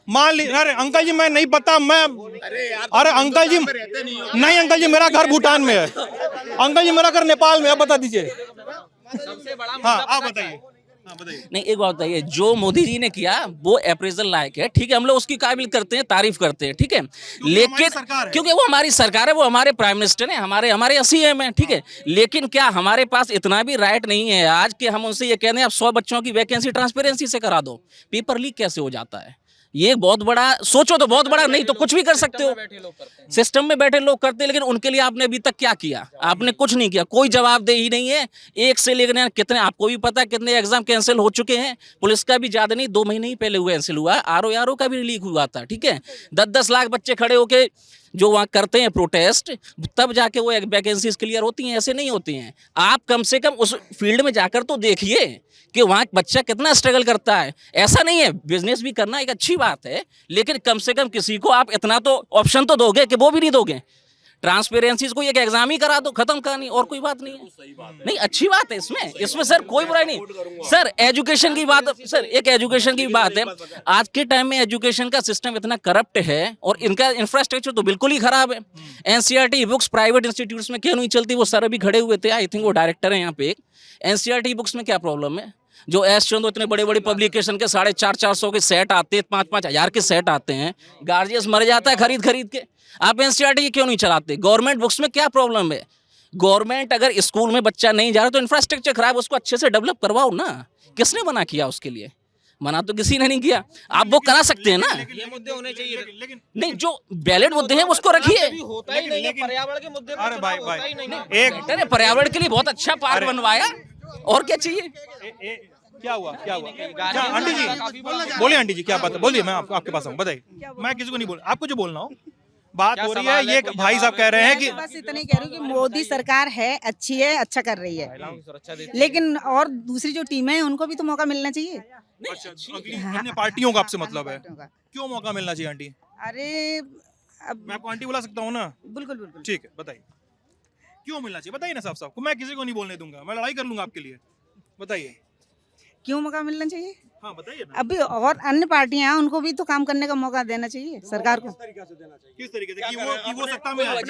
मान ली। अरे अंकल जी, मैं नहीं पता, मैं, अरे अंकल जी नहीं, अंकल जी मेरा घर भूटान में है, अंकल जी मेरा घर नेपाल में है, बता दीजिए। हाँ, आप बताइए।
नहीं, एक बात बताइए, जो मोदी जी ने किया वो अप्रेजल लायक है, ठीक है, हम लोग उसकी काबिल करते हैं, तारीफ करते हैं, ठीक है। लेकिन क्योंकि वो हमारी सरकार है, वो हमारे प्राइम मिनिस्टर हैं, हमारे सीएम हैं, ठीक है। लेकिन क्या हमारे पास इतना भी राइट नहीं है आज कि हम उनसे ये कहते हैं आप 100 बच्चों की वैकेंसी ट्रांसपेरेंसी से करा दो? पेपर लीक कैसे हो जाता है? ये बहुत बड़ा, सोचो तो बहुत बड़ा, नहीं तो कुछ भी कर सकते हो। सिस्टम में बैठे लोग करते हैं, लेकिन उनके लिए आपने अभी तक क्या किया? आपने कुछ नहीं किया, कोई जवाबदेही नहीं है। एक से लेकर कितने, आपको भी पता है कितने एग्जाम कैंसिल हो चुके हैं। पुलिस का भी ज्यादा नहीं, 2 महीने ही पहले कैंसिल हुआ। आरओ का भी लीक हुआ था, ठीक है। 10-10 लाख बच्चे खड़े होके जो वहाँ करते हैं प्रोटेस्ट, तब जाके वो वैकेंसीज क्लियर होती हैं, ऐसे नहीं होती हैं। आप कम से कम उस फील्ड में जाकर तो देखिए कि वहाँ बच्चा कितना स्ट्रगल करता है। ऐसा नहीं है, बिजनेस भी करना एक अच्छी बात है, लेकिन कम से कम किसी को आप इतना तो ऑप्शन तो दोगे कि वो भी नहीं दोगे, ट्रांसपेरेंसी को एक एग्जाम ही करा दो, खत्म कहानी, और कोई बात नहीं है। नहीं, अच्छी बात है इसमें सर कोई बुराई नहीं। सर एजुकेशन की बात, सर एक एजुकेशन की बात है, आज के टाइम में एजुकेशन का सिस्टम इतना करप्ट है और इनका इंफ्रास्ट्रक्चर तो बिल्कुल ही खराब है। एनसीईआरटी बुक्स प्राइवेट इंस्टीट्यूट्स में क्यों नहीं चलती, वो सर अभी खड़े हुए थे, आई थिंक वो डायरेक्टर है यहाँ पे। एनसीईआरटी बुक्स में क्या प्रॉब्लम है? जो एस चंदो इतने बड़े बड़े पब्लिकेशन के 450 के सेट आते हैं, 5-5 हज़ार के सेट आते हैं, गार्जियस मर जाता है खरीद के। आप एनसीईआरटी क्यों नहीं चलाते? गवर्नमेंट बुक्स में क्या प्रॉब्लम है? गवर्नमेंट अगर स्कूल में बच्चा नहीं जा रहा तो इंफ्रास्ट्रक्चर खराब, उसको अच्छे से डेवलप करवाओ ना। किसने मना किया उसके लिए? मना तो किसी ने नहीं किया। आप वो करा सकते हैं ना।
ये मुद्दे होने चाहिए, लेकिन
नहीं, जो वैलिड मुद्दे हैं उसको रखिए।
होता ही नहीं है पर्यावरण के मुद्दे पर।
अरे भाई
होता ही नहीं है।
एक
पर्यावरण के लिए बहुत अच्छा पार्क बनवाया, और क्या चाहिए?
क्या हुआ क्या आंटी जी बोलिए, आंटी जी क्या बात है, बोलिए, मैं आपके पास हूँ, बताइए। मैं किसी को नहीं बोल, आपको जो बोलना हो। बात हो रही है, ये भाई साहब कह रहे हैं कि
बस इतना ही कह रही हूँ कि मोदी सरकार है, अच्छी है, अच्छा कर रही है, लेकिन और दूसरी जो टीमें हैं उनको भी तो मौका मिलना चाहिए।
अन्य पार्टियों का आपसे मतलब है? क्यों मौका मिलना चाहिए आंटी?
अरे अब
मैं आपको आंटी बुला सकता हूँ ना?
बिल्कुल बिल्कुल
ठीक है, बताइए क्यों मिलना चाहिए, बताइए ना साफ साफ। मैं किसी को नहीं बोलने दूंगा, मैं लड़ाई कर लूंगा आपके लिए, बताइए
क्यों मौका मिलना चाहिए।
हाँ बताइए ना।
अभी और अन्य पार्टियां हैं, उनको भी तो काम करने का मौका देना चाहिए सरकार को।
किस तरीके से कि वो सत्ता में आए,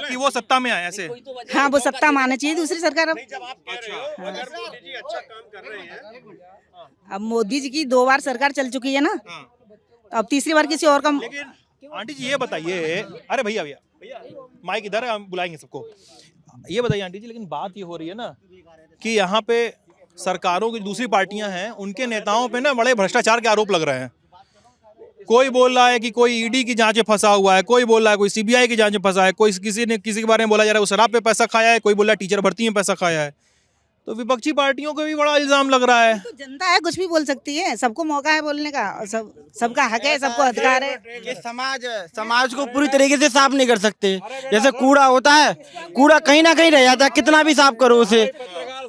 कि वो सत्ता में आए ऐसे?
हाँ, वो सत्ता में आना चाहिए दूसरी सरकार। अब अब मोदी जी की 2 बार सरकार चल चुकी है ना, अब तीसरी बार किसी और का।
आंटी जी ये बताइए, अरे भैया माइक इधर है, हम बुलाएंगे सबको। ये बताइए आंटी जी, लेकिन बात ये हो रही है ना कि यहाँ पे सरकारों की दूसरी पार्टियां हैं, उनके नेताओं पे ना बड़े भ्रष्टाचार के आरोप लग रहे हैं। कोई बोल रहा है कि कोई ईडी की जांच में फंसा हुआ है, कोई बोल रहा है कोई सीबीआई की जांच में फंसा है, कोई किसी के बारे में बोला जा रहा है वो शराब पे पैसा खाया है, कोई बोल रहा है टीचर भर्ती में पैसा खाया है। तो विपक्षी पार्टियों को भी बड़ा इल्जाम लग रहा है।
तो जनता है, कुछ भी बोल सकती है, सबको मौका है बोलने का, और सबका हक है, सबको अधिकार है।
कि समाज को पूरी तरीके से साफ नहीं कर सकते। जैसे कूड़ा होता है, कूड़ा कहीं ना कहीं रह जाता है, कितना भी साफ करो उसे,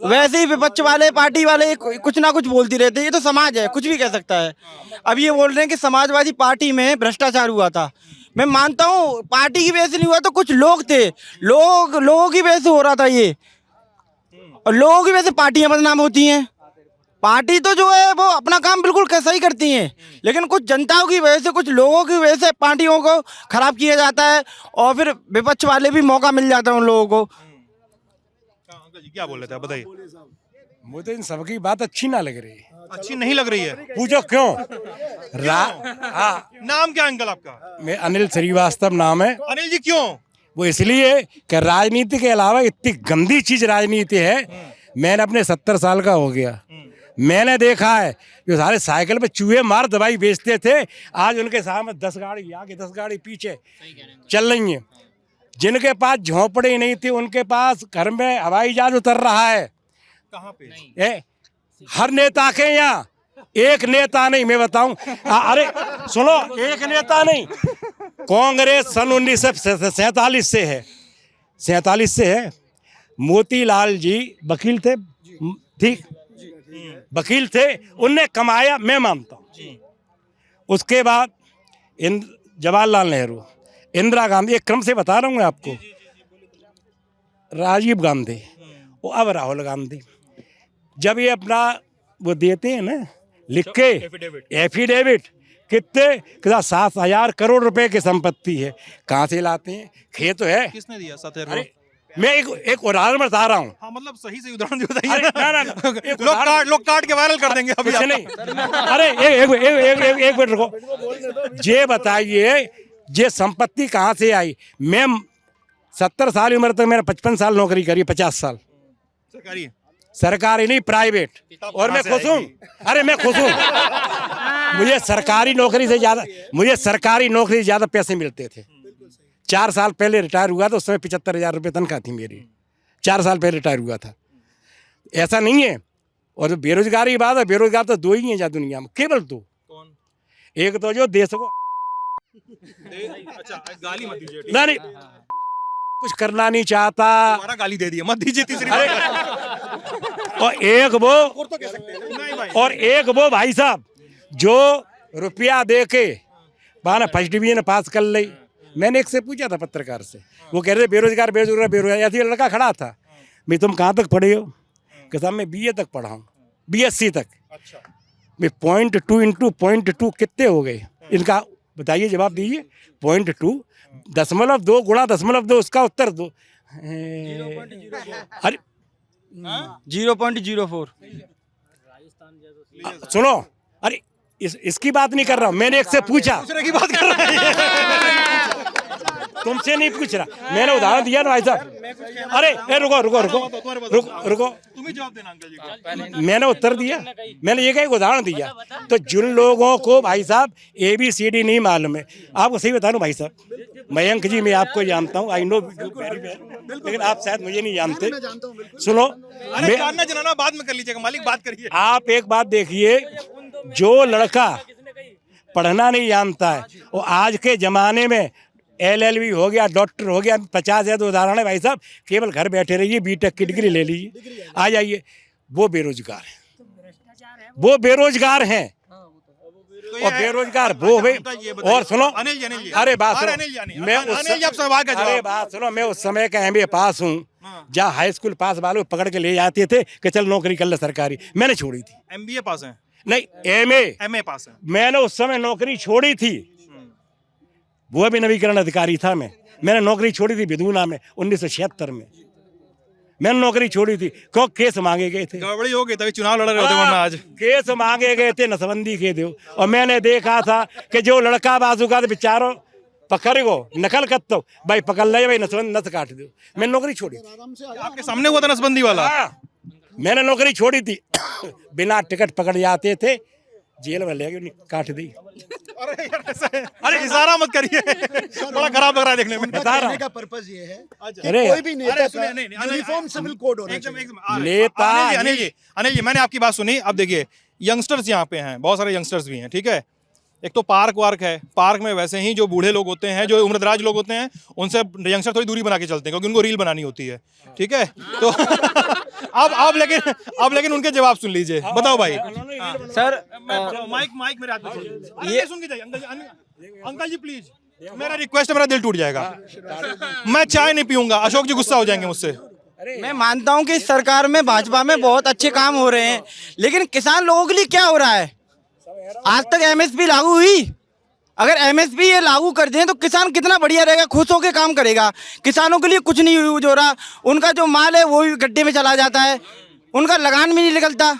वैसे ही विपक्ष वाले पार्टी वाले कुछ ना कुछ बोलती रहते हैं। ये तो समाज है, कुछ भी कह सकता है। अब ये बोल रहे हैं कि समाजवादी पार्टी में भ्रष्टाचार हुआ था। मैं मानता हूँ पार्टी की वजह से नहीं हुआ, तो कुछ लोग थे, लोगों की वजह से हो रहा था ये, और लोगों की वजह से पार्टियां बदनाम होती हैं। पार्टी तो जो है वो अपना काम बिल्कुल सही करती हैं, लेकिन कुछ जनताओं की वजह से, कुछ लोगों की वजह से पार्टियों को खराब किया जाता है, और फिर विपक्ष वाले भी मौका मिल जाता है उन लोगों को।
अंकल जी क्या बोल रहे थे, बताइए।
मुझे इन सबकी बात अच्छी ना लग रही।
अच्छी नहीं लग रही है?
पूछो क्यों?
नाम क्या अंकल आपका?
मैं अनिल श्रीवास्तव नाम है।
अनिल जी क्यों?
वो इसलिए कि राजनीति के अलावा इतनी गंदी चीज राजनीति है। मैंने अपने 70 साल का हो गया, मैंने देखा है जो सारे साइकिल पे चूहे मार दवाई बेचते थे, आज उनके सामने 10 गाड़ी आगे 10 गाड़ी पीछे चल रही हैं। जिनके पास झोंपड़ी नहीं थी उनके पास घर में हवाई जहाज उतर रहा है।
कहाँ पे?
हर नेता के यहाँ, एक नेता नहीं, मैं बताऊं, अरे सुनो, एक नेता नहीं, कांग्रेस सन 1947 से है, 47 से है। मोतीलाल जी वकील थे, ठीक, वकील थे, उनने कमाया, मैं मानता हूँ। उसके बाद जवाहरलाल नेहरू, इंदिरा गांधी, एक क्रम से बता रहा हूँ मैं आपको, राजीव गांधी, वो अब राहुल गांधी, जब ये अपना वो देते हैं ना लिख के एफिडेविट, कितने 7,000 करोड़ रुपए की संपत्ति है, कहाँ से लाते हैं? खेत है।
किसने दिया 7,000 करोड़?
मैं एक उदाहरण बता रहा हूँ।
हाँ, मतलब सही से उदाहरण बताइए। लोग काट के वायरल कर देंगे अभी।
नहीं, अरे एक मिनट रुको, ये बताइए ये संपत्ति कहाँ से आई? मैं 70 साल उम्र तक मैंने 55 साल नौकरी करी, 50 साल सरकारी नहीं प्राइवेट, और मैं खुश हूँ। अरे मैं खुश हूँ, मुझे सरकारी नौकरी से ज्यादा पैसे मिलते थे। 4 साल पहले रिटायर हुआ था, उस समय 75,000 रुपये तनख्वाह थी मेरी, 4 साल पहले रिटायर हुआ था। ऐसा नहीं है। और बेरोजगारी की बात है, बेरोजगार तो 2 ही हैं जहाँ दुनिया में, केवल 2। एक तो जो देश को
गाली मत दीजिए,
नहीं कुछ करना नहीं चाहता,
गाली दे दिए, मत दीजिए तीसरी बार।
और एक वो भाई साहब जो रुपया दे के फर्स्ट डिवीजन पास कर ली, मैंने एक से पूछा था पत्रकार से, वो कह रहे बेरोजगार बेरोजगार बेरोजगार। ऐसे लड़का खड़ा था, भाई तुम कहाँ तक पढ़े हो? कहता मैं BA तक पढ़ा हूँ, BSc तक।
अच्छा,
भाई 0.2 इंटू 0.2 कितने हो गए इनका? बताइए, जवाब दीजिए। 0.2 0.2 गुणा 0.2 उसका उत्तर दो। अरे
0.04।
सुनो, अरे इसकी बात नहीं कर रहा हूँ, मैंने एक से पूछा।
दूसरे की बात कर रहा है।
तुमसे नहीं पूछ रहा, मैंने उदाहरण दिया ना भाई साहब। अरे रुको रुको रुको रुको रुको,
तुम ही जवाब देना अंकल जी।
मैंने उत्तर दिया, मैंने ये एक उदाहरण दिया। तो जिन लोगों को भाई साहब ABCD नहीं मालूम है, आपको सही बता दूं भाई साहब, मयंक जी मैं आपको जानता हूँ, आई नो वेरी वेल, लेकिन आप शायद मुझे नहीं जानते। सुनो,
अरे जानना जनाना बाद में कर लीजिएगा मालिक, बात करिए।
आप एक बात देखिए, जो लड़का पढ़ना नहीं जानता है, वो आज के जमाने में LLB हो गया, डॉक्टर हो गया, 50 है तो उदाहरण है भाई साहब, केवल घर बैठे रहिए, B.Tech की डिग्री ले लीजिए, आ जाइए, वो बेरोजगार है, वो बेरोजगार हैं। और बेरोजगार वो भाई। और सुनो, अरे बात सुनो, मैं अरे बात सुनो, मैं उस समय का MA पास हूँ, जहाँ हाई स्कूल पास वालों पकड़ के ले जाते थे कि चल नौकरी कर ले सरकारी, मैंने छोड़ी थी।
MBA पास है?
नहीं, MA
पास है।
मैंने उस समय नौकरी छोड़ी थी, वो भी नवीकरण अधिकारी था मैंने नौकरी छोड़ी थी बिदूना में 1976 में, मैंने नौकरी छोड़ी थी। क्यों? केस मांगे गए थे,
गड़बड़ी हो गई, तभी चुनाव लड़ रहे होते वरना आज।
केस मांगे गए थे, नसबंदी के दो। और मैंने देखा था कि जो लड़का बाजू का बेचारो पकड़ गो नकल कर तो भाई पकड़ ले भाई, नसबंदी नस काट दो। मैंने नौकरी छोड़ी थी।
आपके सामने हुआ था नसबंदी वाला?
मैंने नौकरी छोड़ी थी, बिना टिकट पकड़ जाते थे, जेल में ले गए, काट दी।
अरे यार ऐसा है, अरे इशारा मत करिए, बड़ा खराब लग रहा है देखने में।
बता रहा हूं
का पर्पस ये है कि
अरे
कोई भी नेता का
नहीं,
यूनिफॉर्म सिविल कोड होना चाहिए।
नेता
अनिल जी मैंने आपकी बात सुनी। अब देखिए यंगस्टर्स यहाँ पे हैं, बहुत सारे यंगस्टर्स भी हैं, ठीक है। एक तो पार्क वार्क है, पार्क में वैसे ही जो बूढ़े लोग होते हैं, जो उम्रदराज लोग होते हैं, उनसे यंगस्टर थोड़ी दूरी बना के चलते हैं, क्योंकि उनको रील बनानी होती है, ठीक है। तो अब लेकिन उनके जवाब सुन लीजिए। बताओ भाई।
सर
माइक मेरे हाथ में ये सुन के जाइए। अंकल जी प्लीज, मेरा रिक्वेस्ट है, मेरा दिल टूट जाएगा, मैं चाय नहीं पीऊंगा, अशोक जी गुस्सा हो जाएंगे मुझसे।
मैं मानता हूं कि इस सरकार में भाजपा में बहुत अच्छे काम हो रहे हैं, लेकिन किसान लोगों के लिए क्या हो रहा है? आज तक MSP लागू हुई? अगर MSP ये लागू कर दें तो किसान कितना बढ़िया रहेगा, खुश होकर काम करेगा। किसानों के लिए कुछ नहीं यूज हो रहा, उनका जो माल है वो भी गड्ढे में चला जाता है, उनका लगान भी नहीं निकलता।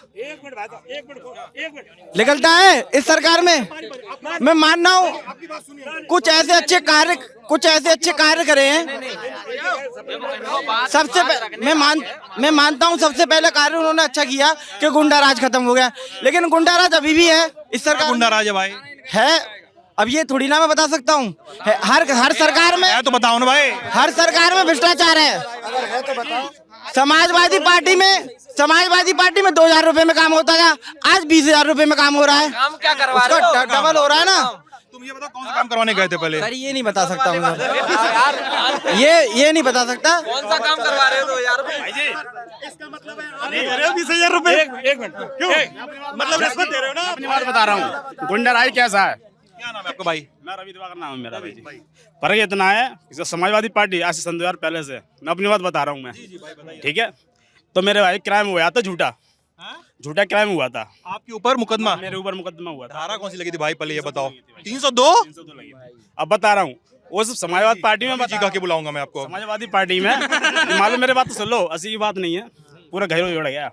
निकलता है इस सरकार में। मैं मान रहा हूँ कुछ ऐसे अच्छे कार्य करे हैं। मैं मानता हूँ सबसे पहले कार्य उन्होंने अच्छा किया कि गुंडा राज खत्म हो गया, लेकिन गुंडा राज अभी भी है इस सरकार।
गुंडा राज है भाई,
है। अब ये थोड़ी ना मैं बता सकता हूँ, हर सरकार में
है तो बताओ ना भाई।
हर सरकार में भ्रष्टाचार है।
अगर है तो बताओ।
समाजवादी पार्टी में 2000 रुपए में काम होता था, आज 20,000 रुपए में काम हो रहा है।
काम क्या करवा रहे हो?
डबल हो रहा है ना।
तुम ये बताओ कौन सा काम करवाने गए थे पहले?
सर ये नहीं बता सकता हूँ सर, ये नहीं बता सकता।
कौन सा काम करवा रहे हो? 2,000
इसका मतलब है 20,000 रुपए। एक मिनट, क्यों मतलब रिश्वत दे रहे हो ना?
अपनी बात बता रहा हूँ, गुंडा राज कैसा है।
क्या नाम है आपका भाई?
मैं रवि दिवाकर नाम है मेरा भाई जी। पर इतना है, समाजवादी पार्टी आज से 2 पहले से, मैं अपनी बात बता रहा हूँ मैं, ठीक है। तो मेरे भाई क्राइम हुआ था, झूठा क्राइम हुआ था
आपके ऊपर मुकदमा?
मेरे ऊपर मुकदमा हुआ था।
धारा कौन सी लगी थी भाई पहले ये बताओ? 302
लगी। अब बता रहा हूँ, वो सब समाजवादी पार्टी में
जी के बुलाऊंगा मैं आपको।
समाजवादी पार्टी में मालूम, मेरे बात तो सुन लो, ऐसी बात नहीं है, पूरा घर उड़ गया।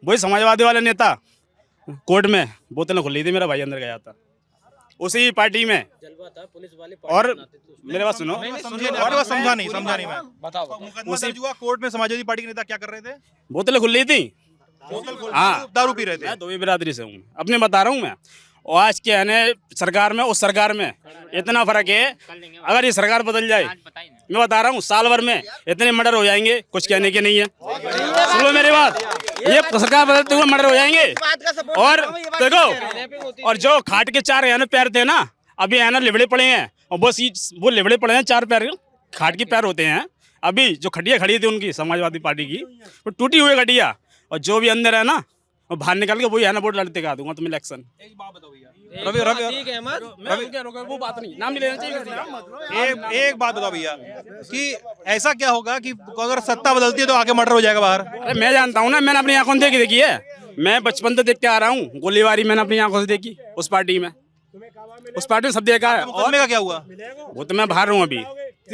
वही समाजवादी वाले नेता कोर्ट में बोतलें खुल ली थी, मेरा भाई अंदर गया था उसी पार्टी में। और मेरे बात सुनो,
समझा नहीं मैं। बताओ उसी कोर्ट में समाजवादी पार्टी के नेता क्या कर रहे थे?
बोतलें खुल ली थी। हाँ,
दारू पी रहे थे।
मैं 2 बिरादरी से हूँ, अपने बता रहा हूँ मैं। और आज के है सरकार में उस सरकार में इतना फर्क है। अगर ये सरकार बदल जाए, मैं बता रहा हूँ, साल भर में इतने मर्डर हो जाएंगे, कुछ कहने के नहीं है। सुनो मेरी बात, ये सरकार बदलते हुए मर्डर हो जाएंगे। और देखो, और जो खाट के 4 पैर थे ना, अभी लिबड़े पड़े हैं, और वो लिबड़े पड़े हैं, 4 पैर खाट के पैर होते हैं। अभी जो खटिया खड़ी थी उनकी समाजवादी पार्टी की, वो टूटी हुई खटिया, और जो भी अंदर है ना वो बाहर निकल के वही वोट लड़ते का दूंगा तुम्हें इलेक्शन।
रवि रवि
ठीक है अहमद, मैं उनके रुका वो बात नहीं, नाम नहीं लेना चाहिए।
एक बात बताओ भैया कि ऐसा क्या होगा कि अगर सत्ता बदलती है तो आगे मर्डर हो जाएगा बाहर?
अरे मैं जानता हूँ ना, मैंने अपनी आंखों से देखी है, मैं बचपन से देख के आ रहा हूँ, गोलीबारी मैंने अपनी आंखों से देखी उस पार्टी में सब देखा है।
और का क्या हुआ?
वो तो मैं बाहर हूँ अभी,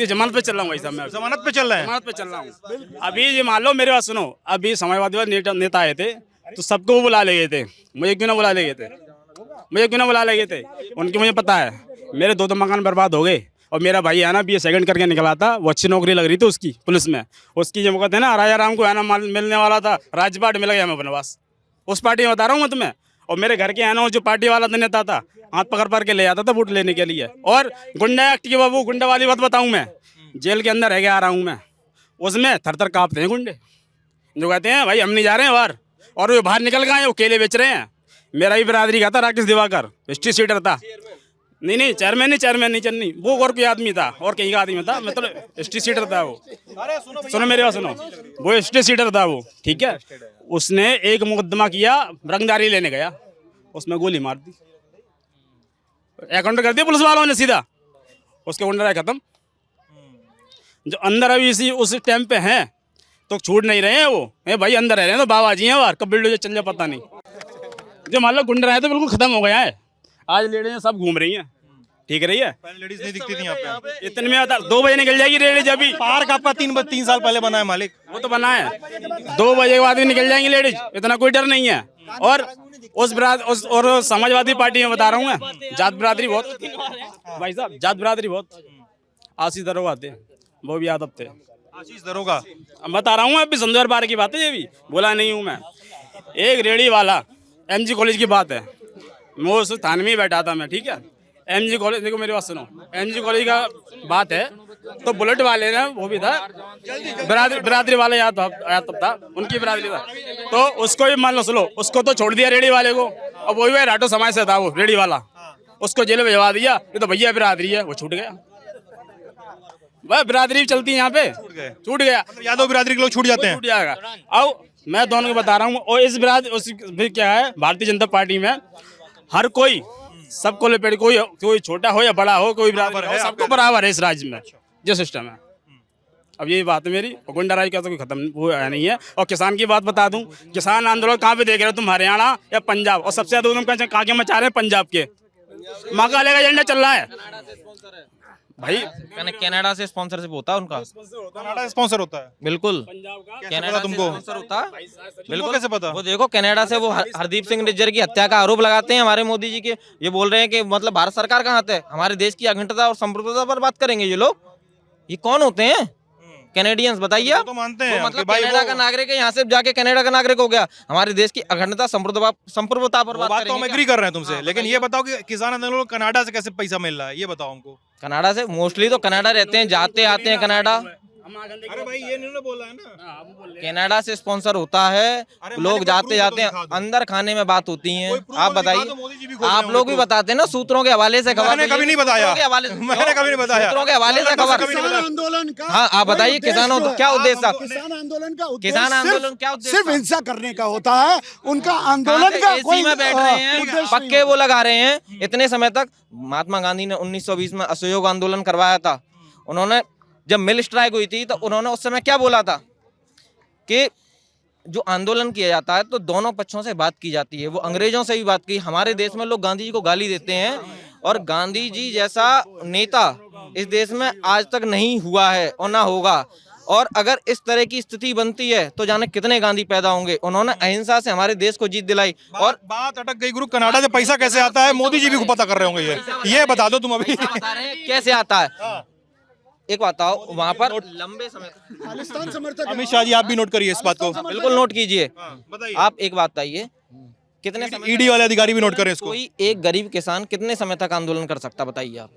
जमानत पे चल रहा हूँ भाई साहब, मैं
जमानत पे चल रहे हैं?
जमानत पे चल रहा हूँ अभी। ये मान लो मेरे बात सुनो, अभी समाजवादी नेता आए थे तो सबको वो बुला ले गए थे, मुझे क्यों ना बुला ले गए थे? मुझे क्यों ना बुला ले गए थे? उनकी मुझे पता है, मेरे 2 मकान बर्बाद हो गए। और मेरा भाई है ना BA सेकंड करके निकला था, वो अच्छी नौकरी लग रही थी उसकी पुलिस में, उसकी जो कहते हैं ना राजा राम को है ना मिलने वाला था, राजपाट मिल गया मैं बनवास, उस पार्टी में बता रहा हूँ मैं तुम्हें। और मेरे घर के है ना जो पार्टी वाला नेता था, हाथ पकड़ के ले जाता था वोट लेने के लिए। और गुंडा एक्ट की बाबू, गुंडा वाली बात बताऊँ मैं, जेल के अंदर रह के आ रहा हूँ मैं, उसमें थर काँपते हैं गुंडे, जो कहते हैं भाई हम नहीं जा रहे हैं बाहर, और वो बाहर निकल गए, वो केले बेच रहे हैं। मेरा ही बरादरी का था राकेश दिवाकर, हिस्ट्री सीटर था, नहीं चेयरमैन नहीं चन्नी, वो और कोई आदमी था, और कहीं का आदमी था, मतलब हिस्ट्री सीटर था वो। सुनो मेरी बात सुनो, वो हिस्ट्री सीटर था वो, ठीक है। उसने एक मुकदमा किया, रंगदारी लेने गया, उसमें गोली मार दी, एकाउंटर कर दिया पुलिस वालों ने सीधा, उसके गुंडा खत्म। जो अंदर अभी इसी उस टाइम पे हैं तो छूट नहीं रहे हैं वो, भाई अंदर रह रहे हैं तो बाबा जी हैं बाहर, कब बिल्डो चल जाए पता नहीं। जो मान लो गुंडा रहे तो बिल्कुल खत्म हो गया है, आज लेडीज सब घूम रही हैं, ठीक रही है।
पहले लेडीज नहीं दिखती थी यहाँ पे,
इतने में आता 2 बजे निकल जाएगी लेडीज। अभी
पार्क आपका 3 साल पहले बना है मालिक,
वो तो बना है, 2 बजे के बाद भी निकल जाएंगी लेडीज, इतना कोई डर नहीं है। और और समाजवादी पार्टी में बता रहा हूँ मैं, जात बिरादरी बहुत भाई साहब, जात बिरादरी बहुत। आशीष दरोगा थे, वो भी यादव थे,
आशीष दरोगा,
बता रहा हूँ अभी संजय बार की बात है, ये भी बोला नहीं हूँ मैं। एक रेडी वाला MG कॉलेज की बात है, मैं उस थाने में ही बैठा था मैं, ठीक है। MG कॉलेज, देखो मेरी बात सुनो, MG कॉलेज का बात है तो बुलेट वाले ने, वो भी था बिरादरी वाले, याद तब था उनकी बिरादरी था, तो उसको भी मान लो सुनो, उसको तो छोड़ दिया रेडी वाले को, और वो भी राठौर समाज से था वो रेडी वाला, उसको जेल में भिजवा दिया। ये तो भैया बिरादरी है, वो छूट गया, वह बिरादरी चलती है यहाँ पे, छूट गया।
यादव बिरादरी के लोग छूट जाते हैं,
छूट जाएगा। अब मैं दोनों को बता रहा हूँ, और इस बिरादरी क्या है, भारतीय जनता पार्टी में हर कोई सबको लपेट, कोई छोटा हो या बड़ा हो, कोई बराबर है, सबको बराबर है इस राज्य में, जो सिस्टम है। अब यही बात है मेरी, और गुंडाराज का तो कोई खत्म वो है नहीं है। और किसान की बात बता दूं, किसान आंदोलन कहाँ पे देख रहे हो तुम, हरियाणा या पंजाब? और सबसे ज्यादा उन्होंने कहाँ के मचा रहे हैं, पंजाब के, मेघालय का एजेंडा चल रहा है भाई।
कनाडा से स्पॉन्सरशिप होता है उनका,
कनाडा स्पॉन्सर होता है,
बिल्कुल।
कनाडा तुमको
स्पॉन्सर होता है,
बिल्कुल कैसे पता?
वो देखो कनाडा से वो हरदीप सिंह निज्जर की हत्या का आरोप लगाते हैं हमारे मोदी जी के, ये बोल रहे हैं कि मतलब भारत सरकार का हाथ है, हमारे देश की अखंडता और संप्रभुता पर बात करेंगे ये लोग। ये कौन होते हैं कैनेडियंस, बताइए आप?
तो मानते हैं
मतलब कनाडा का नागरिक है, यहाँ से जाके कनाडा का नागरिक हो गया, हमारे देश की अखंडता संप्रभुता पर बात
तो हम एग्री कर रहे हैं तुमसे, लेकिन ये बताओ कि किसान आंदोलन को कनाडा से कैसे पैसा मिल रहा है, ये बताओ हमको।
कनाडा से मोस्टली तो कनाडा रहते हैं, जाते आते हैं कनाडा।
अरे भाई ये इन्होंने बोला है ना,
कनाडा से स्पॉन्सर होता है, लोग जाते जाते हैं, अंदर खाने में बात होती है। आप बताइए, आप लोग भी बताते हैं ना सूत्रों के हवाले से खबर।
मैंने कभी नहीं बताया, मैंने कभी नहीं बताया,
सूत्रों के हवाले से खबर।
आंदोलन का,
हाँ आप बताइए, किसानों क्या उद्देश्य था?
किसान आंदोलन का
किसान आंदोलन क्या उद्देश्य
सिर्फ हिंसा करने का होता है, उनका आंदोलन का कोई
में बैठ रहे हैं, पक्के वो लगा रहे हैं। इतने समय तक महात्मा गांधी ने 1920 में असहयोग आंदोलन करवाया था। उन्होंने जब मिल स्ट्राइक हुई थी तो उन्होंने उस समय क्या बोला था कि जो आंदोलन किया जाता है तो दोनों पक्षों से बात की जाती है। वो अंग्रेजों से भी बात की। हमारे देश में लोग गांधी जी को गाली देते हैं, और गांधी जी जैसा नेता इस देश में आज तक नहीं हुआ है और ना होगा। और अगर इस तरह की स्थिति बनती है तो जाने कितने गांधी पैदा होंगे। उन्होंने अहिंसा से हमारे देश को जीत दिलाई। और
बात अटक गई गुरु, कनाडा से पैसा कैसे आता है, मोदी जी भी पता कर रहे होंगे, ये बता दो तुम अभी।
कैसे आता है, एक बात आओ, वहाँ पर लंबे समय
खालिस्तान समर्थक
अमित शाह जी, आप भी नोट करिए इस बात को,
बिल्कुल नोट कीजिए।
बताइए
आप एक बात बताइए, कितने समय
ईडी वाले अधिकारी भी नोट करें इसको।
कोई एक गरीब किसान कितने समय तक आंदोलन कर सकता, बताइए आप?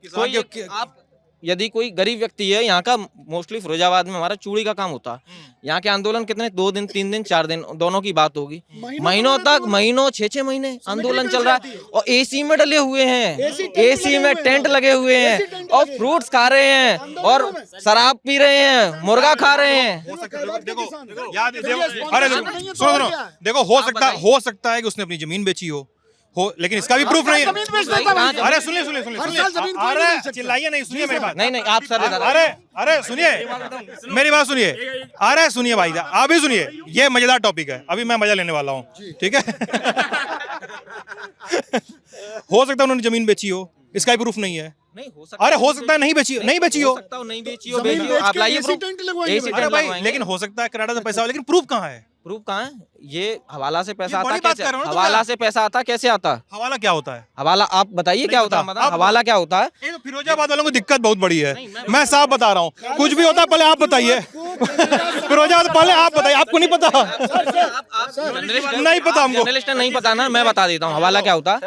कोई आप यदि कोई गरीब व्यक्ति है, यहाँ का मोस्टली फिरोजाबाद में हमारा चूड़ी का काम होता है, यहाँ के आंदोलन कितने, 2 दिन 3 दिन 4 दिन दोनों की बात होगी, महीनों तक, महीनों 6-6 महीने आंदोलन चल रहा है। और एसी में डले हुए हैं, एसी में टेंट लगे हुए हैं, और फ्रूट्स खा रहे हैं, और शराब पी रहे हैं, मुर्गा खा रहे हैं।
देखो, अरे सुनो, देखो हो सकता है कि उसने अपनी जमीन बेची हो हो, लेकिन इसका भी प्रूफ नहीं है।
जमीन बेच देता भाई।
अरे सुनिए सुनिए सुनिए
हर
सुनिए।
साल जमीन कोई नहीं
अरे
बेच सकता।
चिल्लाइए नहीं, सुनिए मेरी बात।
नहीं आप सर
अरे सुनिए मेरी बात सुनिए। अरे सुनिए भाई, अभी सुनिए, ये मजेदार टॉपिक है, अभी मैं मजा लेने वाला हूँ, ठीक है। हो सकता है उन्होंने जमीन बेची हो, इसका भी प्रूफ नहीं है।
नहीं हो सकता,
अरे हो सकता है नहीं बेची हो,
नहीं बेची हो,
जमीन बेच
आप
के
लाइए
AC
proof।
टेंट लगवाएंगे
AC
भाई।
अरे भाई,
लगवाएंगे।
लेकिन हो सकता है कनाडा से पैसा हो, लेकिन प्रूफ कहाँ है?
प्रूफ कहाँ है? ये हवाला से पैसा
ये
आता
बड़ी बात
कैसे?
कर रहा हूँ ना, तो
हवाला
क्या?
से पैसा आता कैसे आता?
हवाला क्या होता है?
हवाला आप बताइए क्या होता है?
पता। आप-
हवाला क्या होता है?
ये तो फिरोजाबाद वालों को दिक्कत बहुत बड़ी है, मैं साफ बता रहा हूँ। कुछ भी होता है पहले आप बताइए। फिरोजाबाद पहले आप बताइए, आपको नहीं पता? नहीं पता हमको।
जर्नलिस्ट नहीं पता ना, मैं बता देता हूँ हवाला क्या होता है।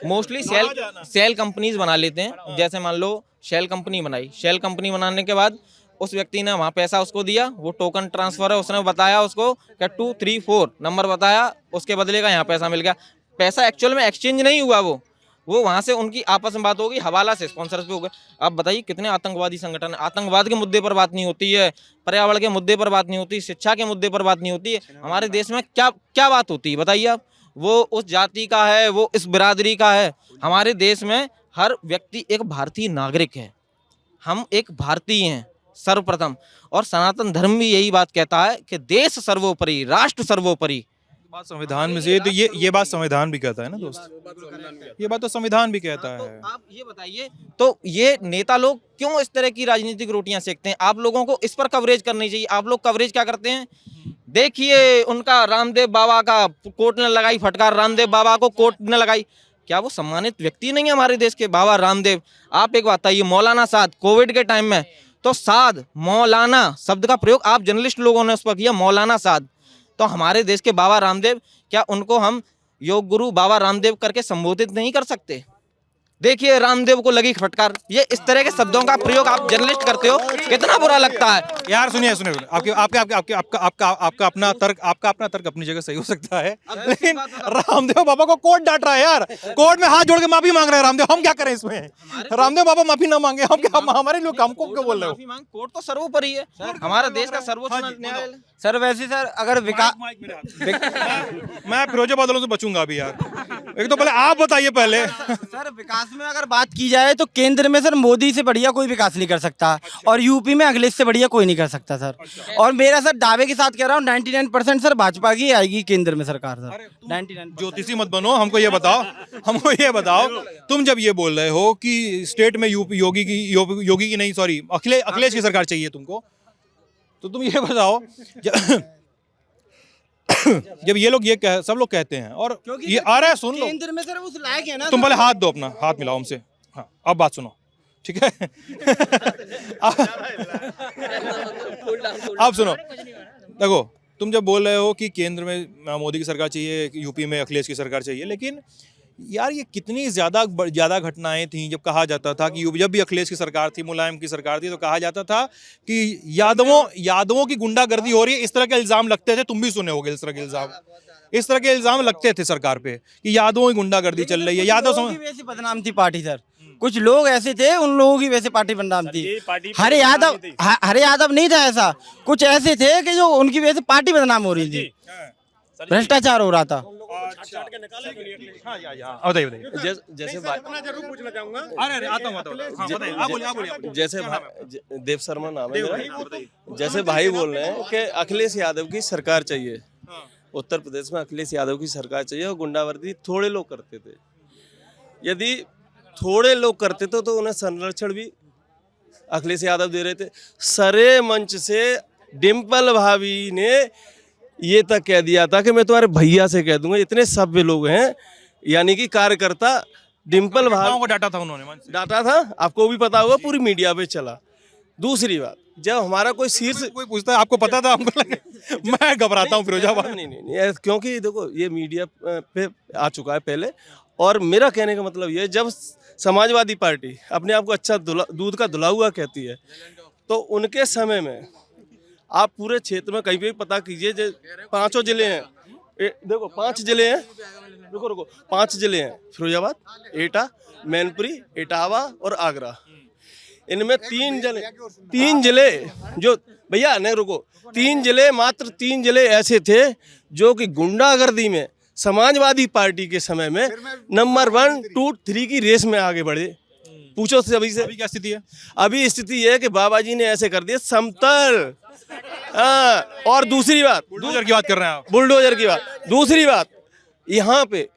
मोस्टली सेल कंपनीज बना लेते हैं। जैसे मान लो शेल कंपनी बनाई, शेल कंपनी बनाने के बाद उस व्यक्ति ने वहाँ पैसा उसको दिया, वो टोकन ट्रांसफर है, उसने बताया उसको क्या 2 3 4 नंबर बताया, उसके बदले का यहाँ पैसा मिल गया। पैसा एक्चुअल में एक्सचेंज नहीं हुआ, वो वहाँ से उनकी आपस में बात होगी, हवाला से स्पॉन्सर पे हो गए। आप बताइए कितने आतंकवादी संगठन, आतंकवाद के मुद्दे पर बात नहीं होती है, पर्यावरण के मुद्दे पर बात नहीं होती, शिक्षा के मुद्दे पर बात नहीं होती है। हमारे देश में क्या क्या बात होती है बताइए आप? वो उस जाति का है, वो इस बिरादरी का है। हमारे देश में हर व्यक्ति एक भारतीय नागरिक है, हम एक भारतीय हैं सर्वप्रथम। और सनातन धर्म भी यही बात कहता है कि देश सर्वोपरि, राष्ट्र सर्वोपरि।
बात संविधान में से, तो ये बात संविधान भी कहता है ना दोस्त, ये बात तो संविधान भी कहता है।
आप ये बताइए, तो ये नेता लोग क्यों इस तरह की राजनीतिक रोटियां सेकते हैं? आप लोगों को इस पर कवरेज करनी चाहिए। आप लोग कवरेज क्या करते हैं? देखिए उनका रामदेव बाबा का कोर्ट ने लगाई फटकार, रामदेव बाबा को कोर्ट ने लगाई। क्या वो सम्मानित व्यक्ति नहीं है हमारे देश के बाबा रामदेव? आप एक बात बताइए, मौलाना साद कोविड के टाइम में, तो साद मौलाना शब्द का प्रयोग आप जर्नलिस्ट लोगों ने उस पर किया, मौलाना साद। तो हमारे देश के बाबा रामदेव, क्या उनको हम योग गुरु बाबा रामदेव करके संबोधित नहीं कर सकते? देखिए रामदेव को लगी फटकार। ये इस तरह के शब्दों का प्रयोग आप जर्नलिस्ट करते हो, कितना बुरा लगता है
यार। सुनिए सुनिए, आपका अपना तर्क अपनी जगह सही हो सकता है, लेकिन रामदेव बाबा को कोर्ट डांट रहा है यार, कोर्ट में हाथ जोड़ के माफी मांग रहे हैं रामदेव। हम क्या करें इसमें? रामदेव बाबा माफी ना मांगे, हम क्या, हमारे लोग हमको क्यों बोल रहे हो?
कोर्ट तो सर्वोपरि है, हमारा देश का सर्वोच्च न्यायालय।
सर वैसे सर अगर विकास
मैं फिरोजाबाद वालों से बचूंगा अभी यार। एक तो पहले आप बताइए पहले।
सर विकास में अगर बात की जाए तो केंद्र में सर मोदी से बढ़िया कोई विकास नहीं कर सकता, और यूपी में अखिलेश से बढ़िया कोई नहीं कर सकता सर। और मेरा सर दावे के साथ कह रहा हूँ 99% सर भाजपा की आएगी केंद्र में सरकार सर। 99
ज्योतिषी मत बनो, हमको ये बताओ, तुम जब ये बोल रहे हो कि स्टेट में योगी की नहीं, सॉरी अखिलेश की सरकार चाहिए तुमको, तो तुम ये बताओ जब ये लोग सब लोग कहते हैं, और ये आ रहा है, सुन लो,
केंद्र में सर उस लायक है ना।
तुम पहले हाथ दो, अपना हाथ मिलाओ हमसे। हाँ अब बात सुनो, ठीक है? आप सुनो, देखो तुम जब बोल रहे हो कि केंद्र में मोदी की सरकार चाहिए, यूपी में अखिलेश की सरकार चाहिए, लेकिन यार ये कितनी ज़्यादा घटनाएं थी जब कहा जाता था कि जब भी अखिलेश की सरकार थी, मुलायम की सरकार थी, तो कहा जाता था कि यादवों की गुंडागर्दी हो रही है। इस तरह के इल्ज़ाम लगते थे, तुम भी सुने होगे इस तरह के इल्ज़ाम लगते थे सरकार पे कि यादवों की गुंडागर्दी चल रही है। यादव
की वैसी बदनाम थी पार्टी सर, कुछ लोग ऐसे थे, उन लोगों की वैसे पार्टी बदनाम थी। हरे यादव नहीं था ऐसा, कुछ ऐसे थे कि जो उनकी वजह से पार्टी बदनाम हो रही थी, भ्रष्टाचार हो रहा था।
जैसे देव शर्मा नाम है मेरा, जैसे भाई बोल रहे हैं कि अखिलेश यादव की सरकार चाहिए, उत्तर प्रदेश में अखिलेश यादव की सरकार चाहिए, और गुंडागर्दी थोड़े लोग करते थे। यदि थोड़े लोग करते थे तो उन्हें संरक्षण भी अखिलेश यादव दे रहे थे। सरे मंच से डिम्पल भाभी ने ये तक कह दिया था कि मैं तुम्हारे भैया से कह दूंगा। इतने सभ्य लोग हैं, यानी कि कार्यकर्ता डिम्पल भाभी
को डांटा था उन्होंने,
डांटा था, आपको भी पता होगा, पूरी मीडिया पे चला। दूसरी बात, जब हमारा कोई शीर्ष
कोई पूछता है आपको पता था, हमको लगे मैं घबराता हूँ फिरोजाबाद।
नहीं, क्योंकि देखो ये मीडिया पे आ चुका है पहले। और मेरा कहने का मतलब ये, जब समाजवादी पार्टी अपने आप को अच्छा दूध का धुला हुआ कहती है, तो उनके समय में आप पूरे क्षेत्र में कहीं भी पता कीजिए, 5 जिले हैं, देखो 5 जिले हैं, रुको 5 जिले हैं, फिरोजाबाद, एटा, मैनपुरी, इटावा और आगरा। इनमें 3 जिले जो भैया नहीं रुको, 3 जिले, मात्र 3 जिले ऐसे थे जो कि गुंडागर्दी में समाजवादी पार्टी के समय में नंबर 1, 2, 3 की रेस में आगे बढ़े। पूछो सभी से।
अभी क्या स्थिति है?
अभी स्थिति ये है कि बाबा जी ने ऐसे कर दिया समतल। और दूसरी बात,
बुलडोजर की बात कर रहे हैं आप?
बुलडोजर की बात। दूसरी बात, यहाँ पे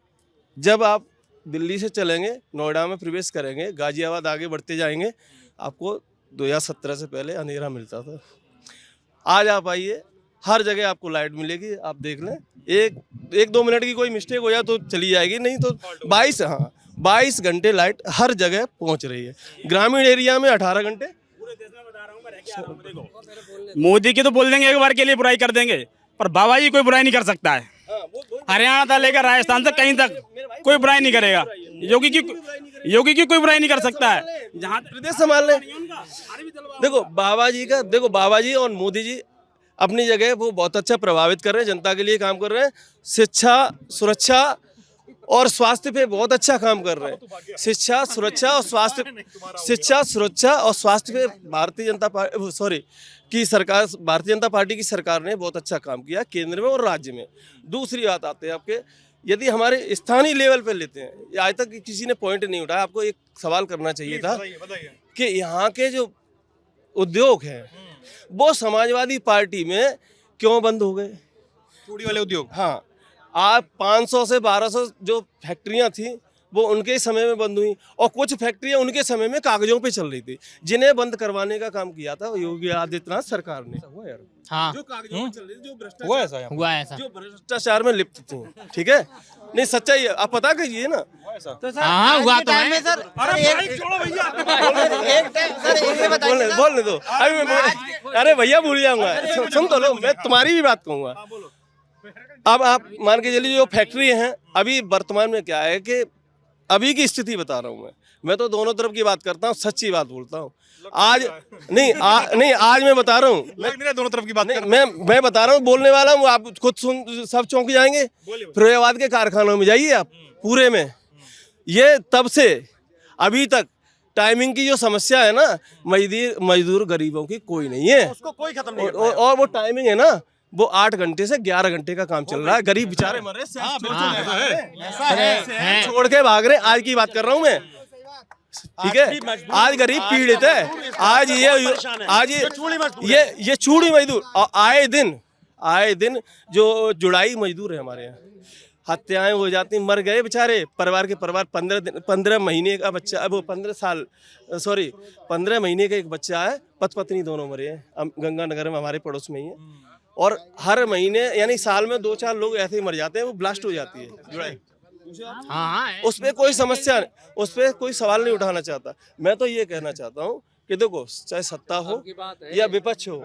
जब आप दिल्ली से चलेंगे, नोएडा में प्रवेश करेंगे, गाजियाबाद आगे बढ़ते जाएंगे, आपको 2017 से पहले अंधेरा मिलता था। आज आप आइए, हर जगह आपको लाइट मिलेगी। आप देख लें, एक 2 मिनट की कोई मिस्टेक हो जाए तो चली जाएगी, नहीं तो 22 घंटे लाइट हर जगह पहुंच रही है। ग्रामीण एरिया में 18 घंटे।
मोदी की तो बोल देंगे, एक बार के लिए बुराई कर देंगे, पर बाबा जी कोई बुराई नहीं कर सकता है। हरियाणा से लेकर राजस्थान तक कहीं तक कोई बुराई नहीं करेगा। योगी की कोई बुराई नहीं कर सकता है। जहाँ
प्रदेश संभाल लें। देखो बाबा जी और मोदी जी अपनी जगह वो बहुत अच्छा प्रभावित कर रहे हैं, जनता के लिए काम कर रहे हैं। शिक्षा, सुरक्षा और स्वास्थ्य पे बहुत अच्छा काम कर रहे हैं। शिक्षा, सुरक्षा और स्वास्थ्य पे भारतीय जनता पार्टी की सरकार ने बहुत अच्छा काम किया केंद्र में और राज्य में। दूसरी बात आते हैं आपके, यदि हमारे स्थानीय लेवल पे लेते हैं, आज तक किसी ने पॉइंट नहीं उठाया। आपको एक सवाल करना चाहिए था कि यहाँ के जो उद्योग हैं वो समाजवादी पार्टी में क्यों बंद हो गए?
चूड़ी वाले उद्योग।
हाँ, आज 500 से 1200 जो फैक्ट्रियां थी वो उनके समय में बंद हुई, और कुछ फैक्ट्रियां उनके समय में कागजों पे चल रही थी, जिन्हें बंद करवाने का काम किया था योगी आदित्यनाथ सरकार ने।
हाँ,
जो कागजों पे चल रही थी, जो
भ्रष्टाचार
में लिप्त थी। ठीक है, नहीं सच्चाई है, आप पता कीजिए ना।
तो सर
हाँ, हुआ तो है।
सर
बोलने दो। अरे भैया भूल जाऊंगा, सुन तो लो, मैं तुम्हारी भी बात कहूंगा। अब आप मान के चलिए, जो फैक्ट्री हैं अभी वर्तमान में क्या है कि अभी की स्थिति बता रहा हूँ मैं तो दोनों तरफ की बात करता हूँ, सच्ची बात बोलता हूँ। आज मैं बता रहा हूँ,
दोनों तरफ की बात
मैं बता रहा हूँ, बोलने वाला हूँ। आप खुद सुन सब चौंक जाएंगे। फिरोजाबाद के कारखानों में जाइए आप, पूरे में ये तब से अभी तक टाइमिंग की जो समस्या है ना, मजदूर गरीबों की कोई नहीं है, उसको कोई खत्म नहीं। और वो टाइमिंग है ना, वो 8 घंटे से 11 घंटे का काम चल रहा है। गरीब बेचारे मर रहे, छोड़ के भाग रहे। आज की बात कर रहा हूँ मैं, ठीक है। आज गरीब पीड़ित है। आज ये चूड़ी मजदूर, और आए दिन जो जुड़ाई मजदूर है हमारे यहाँ, हत्याएं हो जाती, मर गए बेचारे। परिवार 15 महीने का बच्चा, वो 15 महीने का एक बच्चा है, पत्नी दोनों मरे हैं गंगानगर में, हमारे पड़ोस में ही है। और हर महीने यानी साल में 2-4 लोग ऐसे ही मर जाते हैं, वो ब्लास्ट हो जाती है जुड़ाई। उस पर कोई समस्या, उस पर कोई सवाल नहीं उठाना चाहता। मैं तो ये कहना चाहता हूँ कि देखो, चाहे सत्ता हो या विपक्ष हो,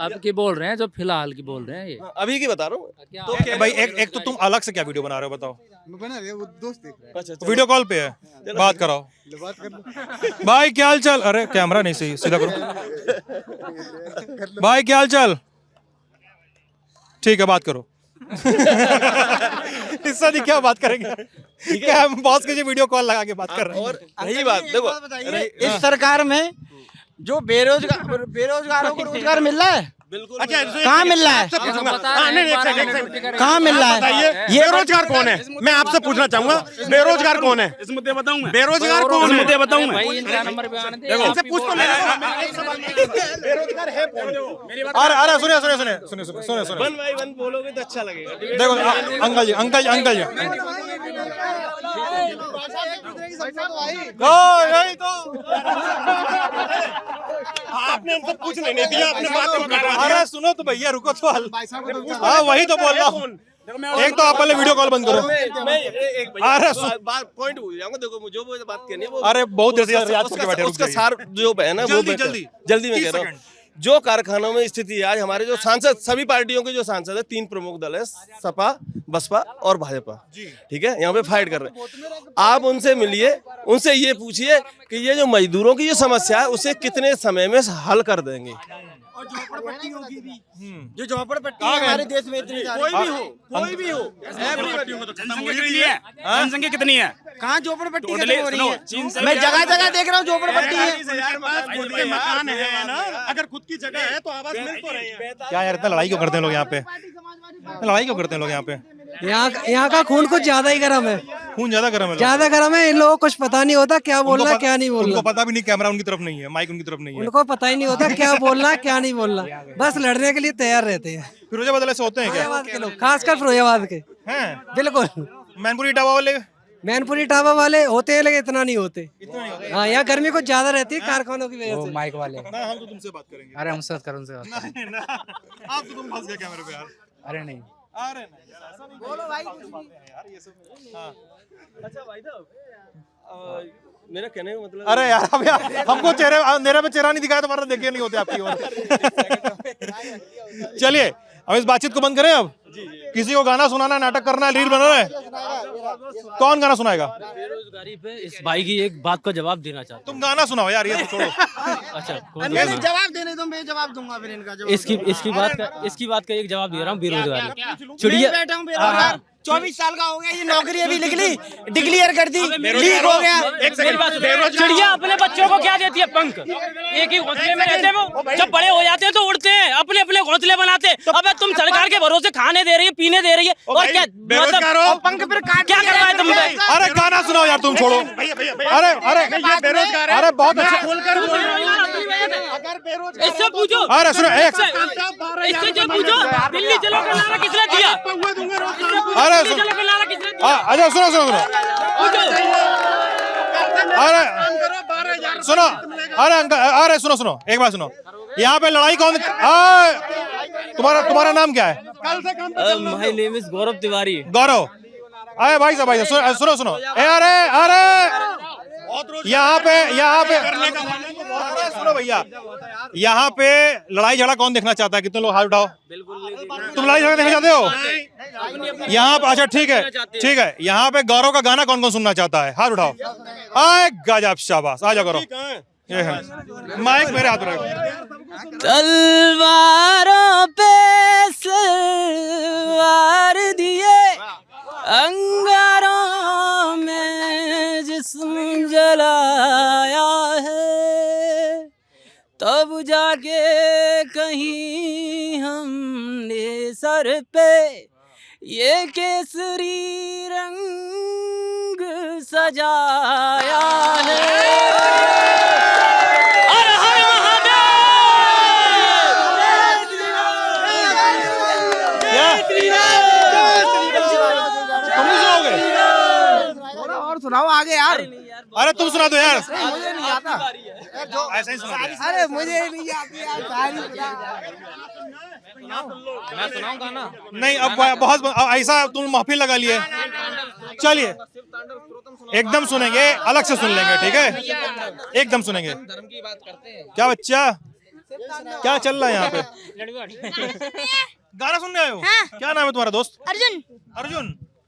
अब की बोल रहे हैं, जो फिलहाल की बोल रहे हैं ये
अभी की बता रहा हूँ।
तो भाई एक तो तुम अलग से क्या वीडियो बना रहे हो, बताओ?
बना रहे, वो दोस्त देख रहे हैं।
अच्छा,
वीडियो कॉल पे है, बात कराओ। भाई क्या हाल चाल? अरे कैमरा नहीं सही, सीधा करो। भाई क्या हाल चाल? ठीक है, बात करो। इससे नहीं क्या बात करेंगे? क्या हम बॉस के वीडियो कॉल लगा के बात कर रहे हैं?
और रही बात, देखो
इस सरकार में जो बेरोजगारों को रोजगार मिल रहा है,
बिल्कुल
कहाँ मिल रहा है? कहाँ मिल रहा है?
ये बेरोजगार कौन है? मैं आपसे पूछना चाहूंगा, बेरोजगार कौन है?
इस मुद्दे बताऊं मैं,
बेरोजगार कौन है?
मुद्दे बताऊं मैं।
इनसे पूछ तो बेरोजगार है कौन? अरे सुनिए।
1 by 1 बोलोगे तो अच्छा लगेगा।
देखो अंकल जी
आपने उनसे पूछ नहीं दिया, आपने बात।
अरे सुनो तो भैया, रुको तो। हाँ, वही तो बोल रहा हूँ। एक तो आप पहले वीडियो कॉल बंद करो।
अरे पॉइंट भूल जाऊंगा। देखो जो बात करनी है वो,
अरे बहुत देर से याद करके बैठे,
उसका सार जो है ना, वो जल्दी में कह रहा हूँ। जो कारखानों में स्थिति है आज, हमारे जो सांसद, सभी पार्टियों के जो सांसद है, 3 प्रमुख दल है, सपा, बसपा और भाजपा, ठीक है, यहाँ पे फाइट कर रहे हैं। आप उनसे मिलिए, उनसे ये पूछिए कि ये जो मजदूरों की जो समस्या है उसे कितने समय में हल कर देंगे।
और झोपड़पट्टियों की भी, जो झोपड़पट्टी है हमारे देश में इतनी
कोई भी हो,
जनसंख्या कितनी है?
कहाँ झोपड़पट्टी खत्म हो रही है? मैं जगह देख रहा हूँ झोपड़पट्टी है।
मकान है ना, अगर खुद की जगह है तो आवाज मिल तो रही है।
क्या यार, इतना लड़ाई क्यों करते हैं लोग यहाँ पे? लड़ाई क्यों करते हैं लोग यहाँ पे?
यहाँ का खून कुछ ज्यादा ही गर्म है,
खून ज्यादा गर्म है।
ज्यादा गर्म है। इन लोगों को कुछ पता नहीं होता क्या बोलना क्या नहीं बोलना।
उनको पता भी नहीं, कैमरा उनकी तरफ नहीं है, माइक उनकी तरफ नहीं है,
उनको पता ही नहीं होता क्या बोलना क्या नहीं बोलना, बस लड़ने के लिए तैयार रहते हैं।
फिरोजाबाद से होते हैं क्या?
फिरोजाबाद के लोग, खासकर फिरोजाबाद के
हैं?
बिल्कुल।
मैनपुरी ढाबा वाले,
मैनपुरी ढाबा वाले होते हैं लेकिन इतना नहीं होते। हाँ, यहाँ गर्मी कुछ ज्यादा रहती है कारखानों की वजह से।
माइक वाले,
ना हम तो तुमसे बात करेंगे।
अरे हमसे बात करो, उनसे बात करो।
नहीं ना, आप तो तुम फंस गए कैमरे पे यार।
अरे नहीं,
अरे नहीं यार, ऐसा नहीं बोलो भाई यार, ये सब। हाँ
अच्छा भाई साहब, मेरा कहने का मतलब,
अरे यार अब यार हमको चेहरे, मेरे पे चेहरा नहीं दिखाया तो हमारा देखे नहीं होते आपकी ओर। चलिए हम इस बातचीत को बंद करें अब। किसी को गाना सुनाना, नाटक करना, रील बनाना है, कौन गाना सुनाएगा?
बेरोजगारी पे इस भाई की एक बात का जवाब देना चाहता
तुम गाना सुनाओ यार, ये तो छोड़ो।
अच्छा
जवाब देने दो, मैं जवाब दूंगा फिर इनका जवाब।
इसकी बात का एक जवाब दे रहा हूँ। बेरोजगारी
चिड़िया बैठा हूँ बेरोजगार, 24 साल का हो गया, ये नौकरी अभी डिक्लेयर कर दी, लीक हो गया।
चिड़िया अपने बच्चों को क्या देती है? पंख। एक ही घोंसले में रहते हैं वो, जब बड़े हो जाते हैं तो उड़ते हैं, अपने अपने घोंसले बनाते हैं। अबे तुम सरकार के भरोसे खाने दे रही है, पीने दे रही है, और क्या मतलब
पंख फिर काट
क्या करवाए तुमने?
अरे गाना सुनाओ यार, तुम छोड़ो। अरे अरे बेरोजगार, अरे बहुत अच्छा।
इससे पूछो,
अरे सुनो,
इससे जो पूछो, दिल्ली चलो का नारा किसने दिया?
अरे
दिल्ली चलो का नारा किसने दिया?
अच्छा सुनो, अरे सुनो, अरे सुनो, एक बात सुनो, यहाँ पे लड़ाई कौन? तुम्हारा नाम क्या है?
माय नेम इज गौरव तिवारी।
गौरव, अरे भाई साहब सुनो, अरे यहाँ पे सुनो भैया, यहाँ पे लड़ाई झगड़ा कौन देखना चाहता है? कितने लोग हाथ उठाओ। तुम लड़ाई झगड़ा देखना चाहते हो यहाँ पे? अच्छा ठीक है, यहाँ पे गौरव का गाना कौन कौन सुनना चाहता है? हाथ उठाओ। आए गजब, शाबाश, आ जाओ गौरव। ये है माइक मेरे हाथ में।
तलवारों पे सवार दिए, अंगारों में जिस्म जलाया है, तब जाके कहीं हमने सर पे ये केसरी रंग सजाया है। हर हर
तुम सुनाओगे?
और सुनाओ आगे यार।
अरे तुम सुना दो यार।
मुझे नहीं आता,
ऐसा ही सुना दो।
अरे मुझे नहीं आती यार,
मैं सुनाऊंगा ना।
नहीं अब बहुत ऐसा तुम महफिल लगा लिए। चलिए एकदम सुनेंगे, अलग से सुन लेंगे, ठीक है? एकदम सुनेंगे।
धर्म की बात करते हैं।
क्या बच्चा, क्या चल रहा है यहाँ पे? गाना सुनने आए हो? क्या नाम है तुम्हारा दोस्त? अर्जुन।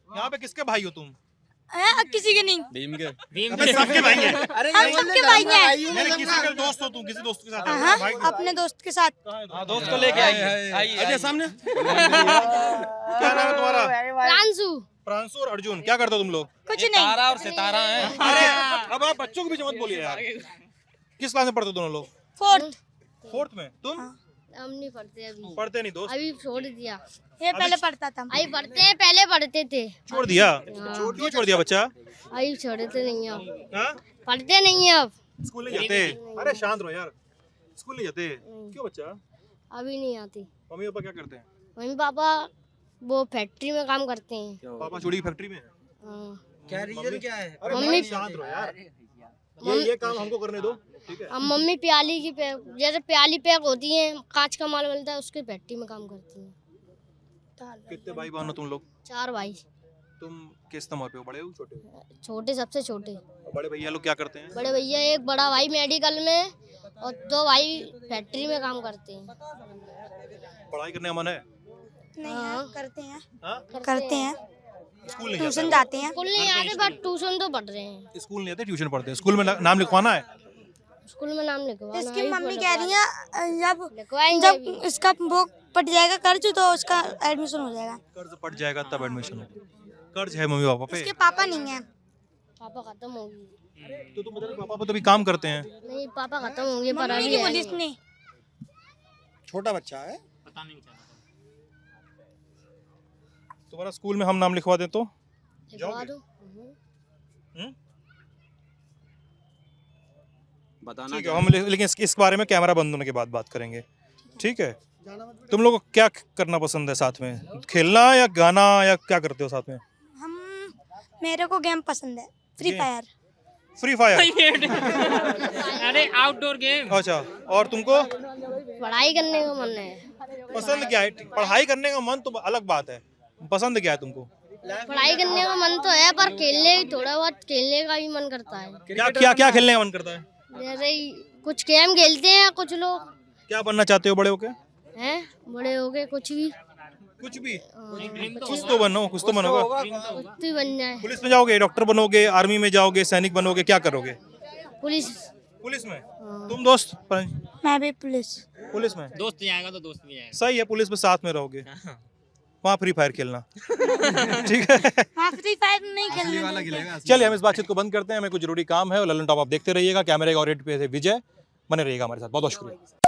यहाँ पे किसके भाई हो तुम?
किसी के नहीं,
सबके भाई हैं।
हम सबके भाई हैं।
नहीं, किसी के दोस्त हो तुम? किसी दोस्त के साथ आए हो?
अपने दोस्त के साथ।
दोस्त को लेके आइए सामने। क्या नाम है तुम्हारा? प्रांशु और अर्जुन। क्या करते हो तुम लोग?
कुछ नहीं,
तारा और सितारा है।
अरे अब आप बच्चों के बीच मत बोलिए यार। किस क्लास में पढ़ते हो दोनों लोग? फोर्थ में। तुम?
हम नहीं पढ़ते अभी।
पढ़ते नहीं दोस्त?
अभी छोड़ दिया। ये पहले पढ़ता था। अभी पढ़ते हैं, पहले पढ़ते थे।
छोड़ दिया? क्यों छोड़ दिया बच्चा?
अभी छोड़ते नहीं अब।
हाँ?
पढ़ते नहीं अब।
स्कूल नहीं जाते? अरे शांत रहो यार, स्कूल नहीं जाते क्यों बच्चा?
अभी नहीं आती।
मम्मी पापा क्या करते हैं?
मम्मी पापा वो फैक्ट्री में काम करते हैं।
पापा चूड़ी की फैक्ट्री में?
क्या रीजन क्या है?
मम्मी शांत रहो यार, ये काम हमको करने दो, ठीक है?
अब मम्मी प्याली की पैक, जैसे प्याली पैक होती है, कांच का माल मिलता है, उसकी फैक्ट्री में काम करती है।
कितने भाई बहन हो तुम लोग?
4 भाई।
तुम किस नंबर पे हो, बड़े हो छोटे हो?
छोटे, सबसे छोटे।
बड़े भैया लोग क्या करते हैं?
बड़े भैया, एक बड़ा भाई मेडिकल में और 2 भाई फैक्ट्री में काम करते हैं।
पढ़ाई करने का मन है?
नहीं,
करते हैं।
हाँ?
करते हैं,
स्कूल नहीं
ट्यूशन
जाते?
जाते हैं।
स्कूल नहीं आते, बट ट्यूशन तो पढ़ रहे हैं।
स्कूल नहीं जाते, ट्यूशन पढ़ते हैं। स्कूल में नाम लिखवाना है?
स्कूल में नाम लिखवाना।
इसकी मम्मी कह रही है
लिखवाएंगे
जब इसका वो पट जाएगा कर्ज तो उसका एडमिशन हो जाएगा।
कर्ज पट जाएगा तब एडमिशन होगा। कर्ज है मम्मी पापा पे?
इसके पापा नहीं है।
पापा खत्म हो गए।
तो तुम बता, पापा तो भी काम करते हैं?
नहीं, पापा खत्म हो गए, पर अभी
पुलिस ने।
छोटा बच्चा है,
तुम्हारा स्कूल में हम नाम लिखवा दें तो जाओगे? ठीक है, हम लेकिन इस बारे में कैमरा बंद होने के बाद बात करेंगे, ठीक है? तुम लोगों को क्या करना पसंद है साथ में, खेलना या गाना या क्या करते हो साथ में?
मेरे को गेम पसंद है, फ्री फायर।
Free fire?
अरे आउटडोर गेम।
अच्छा, और तुमको
पढ़ाई करने का मन है।
पसंद क्या है? पढ़ाई करने का मन तो अलग बात है, पसंद क्या है तुमको?
पढ़ाई करने का मन तो है, पर थोड़ा बहुत खेलने का भी मन करता है।
क्या क्या क्या खेलने का मन करता है?
जैसे कुछ गेम खेलते हैं कुछ लोग।
क्या बनना चाहते हो बड़े होके?
हैं बड़े हो गए कुछ भी
कुछ तो बनो, कुछ तो बनोगा।
कुछ भी बन जाए।
पुलिस में जाओगे, डॉक्टर बनोगे, आर्मी में जाओगे, सैनिक बनोगे, क्या करोगे?
पुलिस
में। तुम दोस्त?
मैं भी पुलिस
में
दोस्त जाएगा तो दोस्त भी जाएगा।
सही है, पुलिस में साथ में रहोगे, वहाँ फ्री फायर खेलना। ठीक है,
फ्री फायर नहीं खेलना।
चलिए हम इस बातचीत को बंद करते हैं, हमें कुछ जरूरी काम है। और ललन टॉप आप देखते रहिएगा, कैमरे का और रेड पे से विजय बने रहिएगा हमारे साथ। बहुत बहुत शुक्रिया।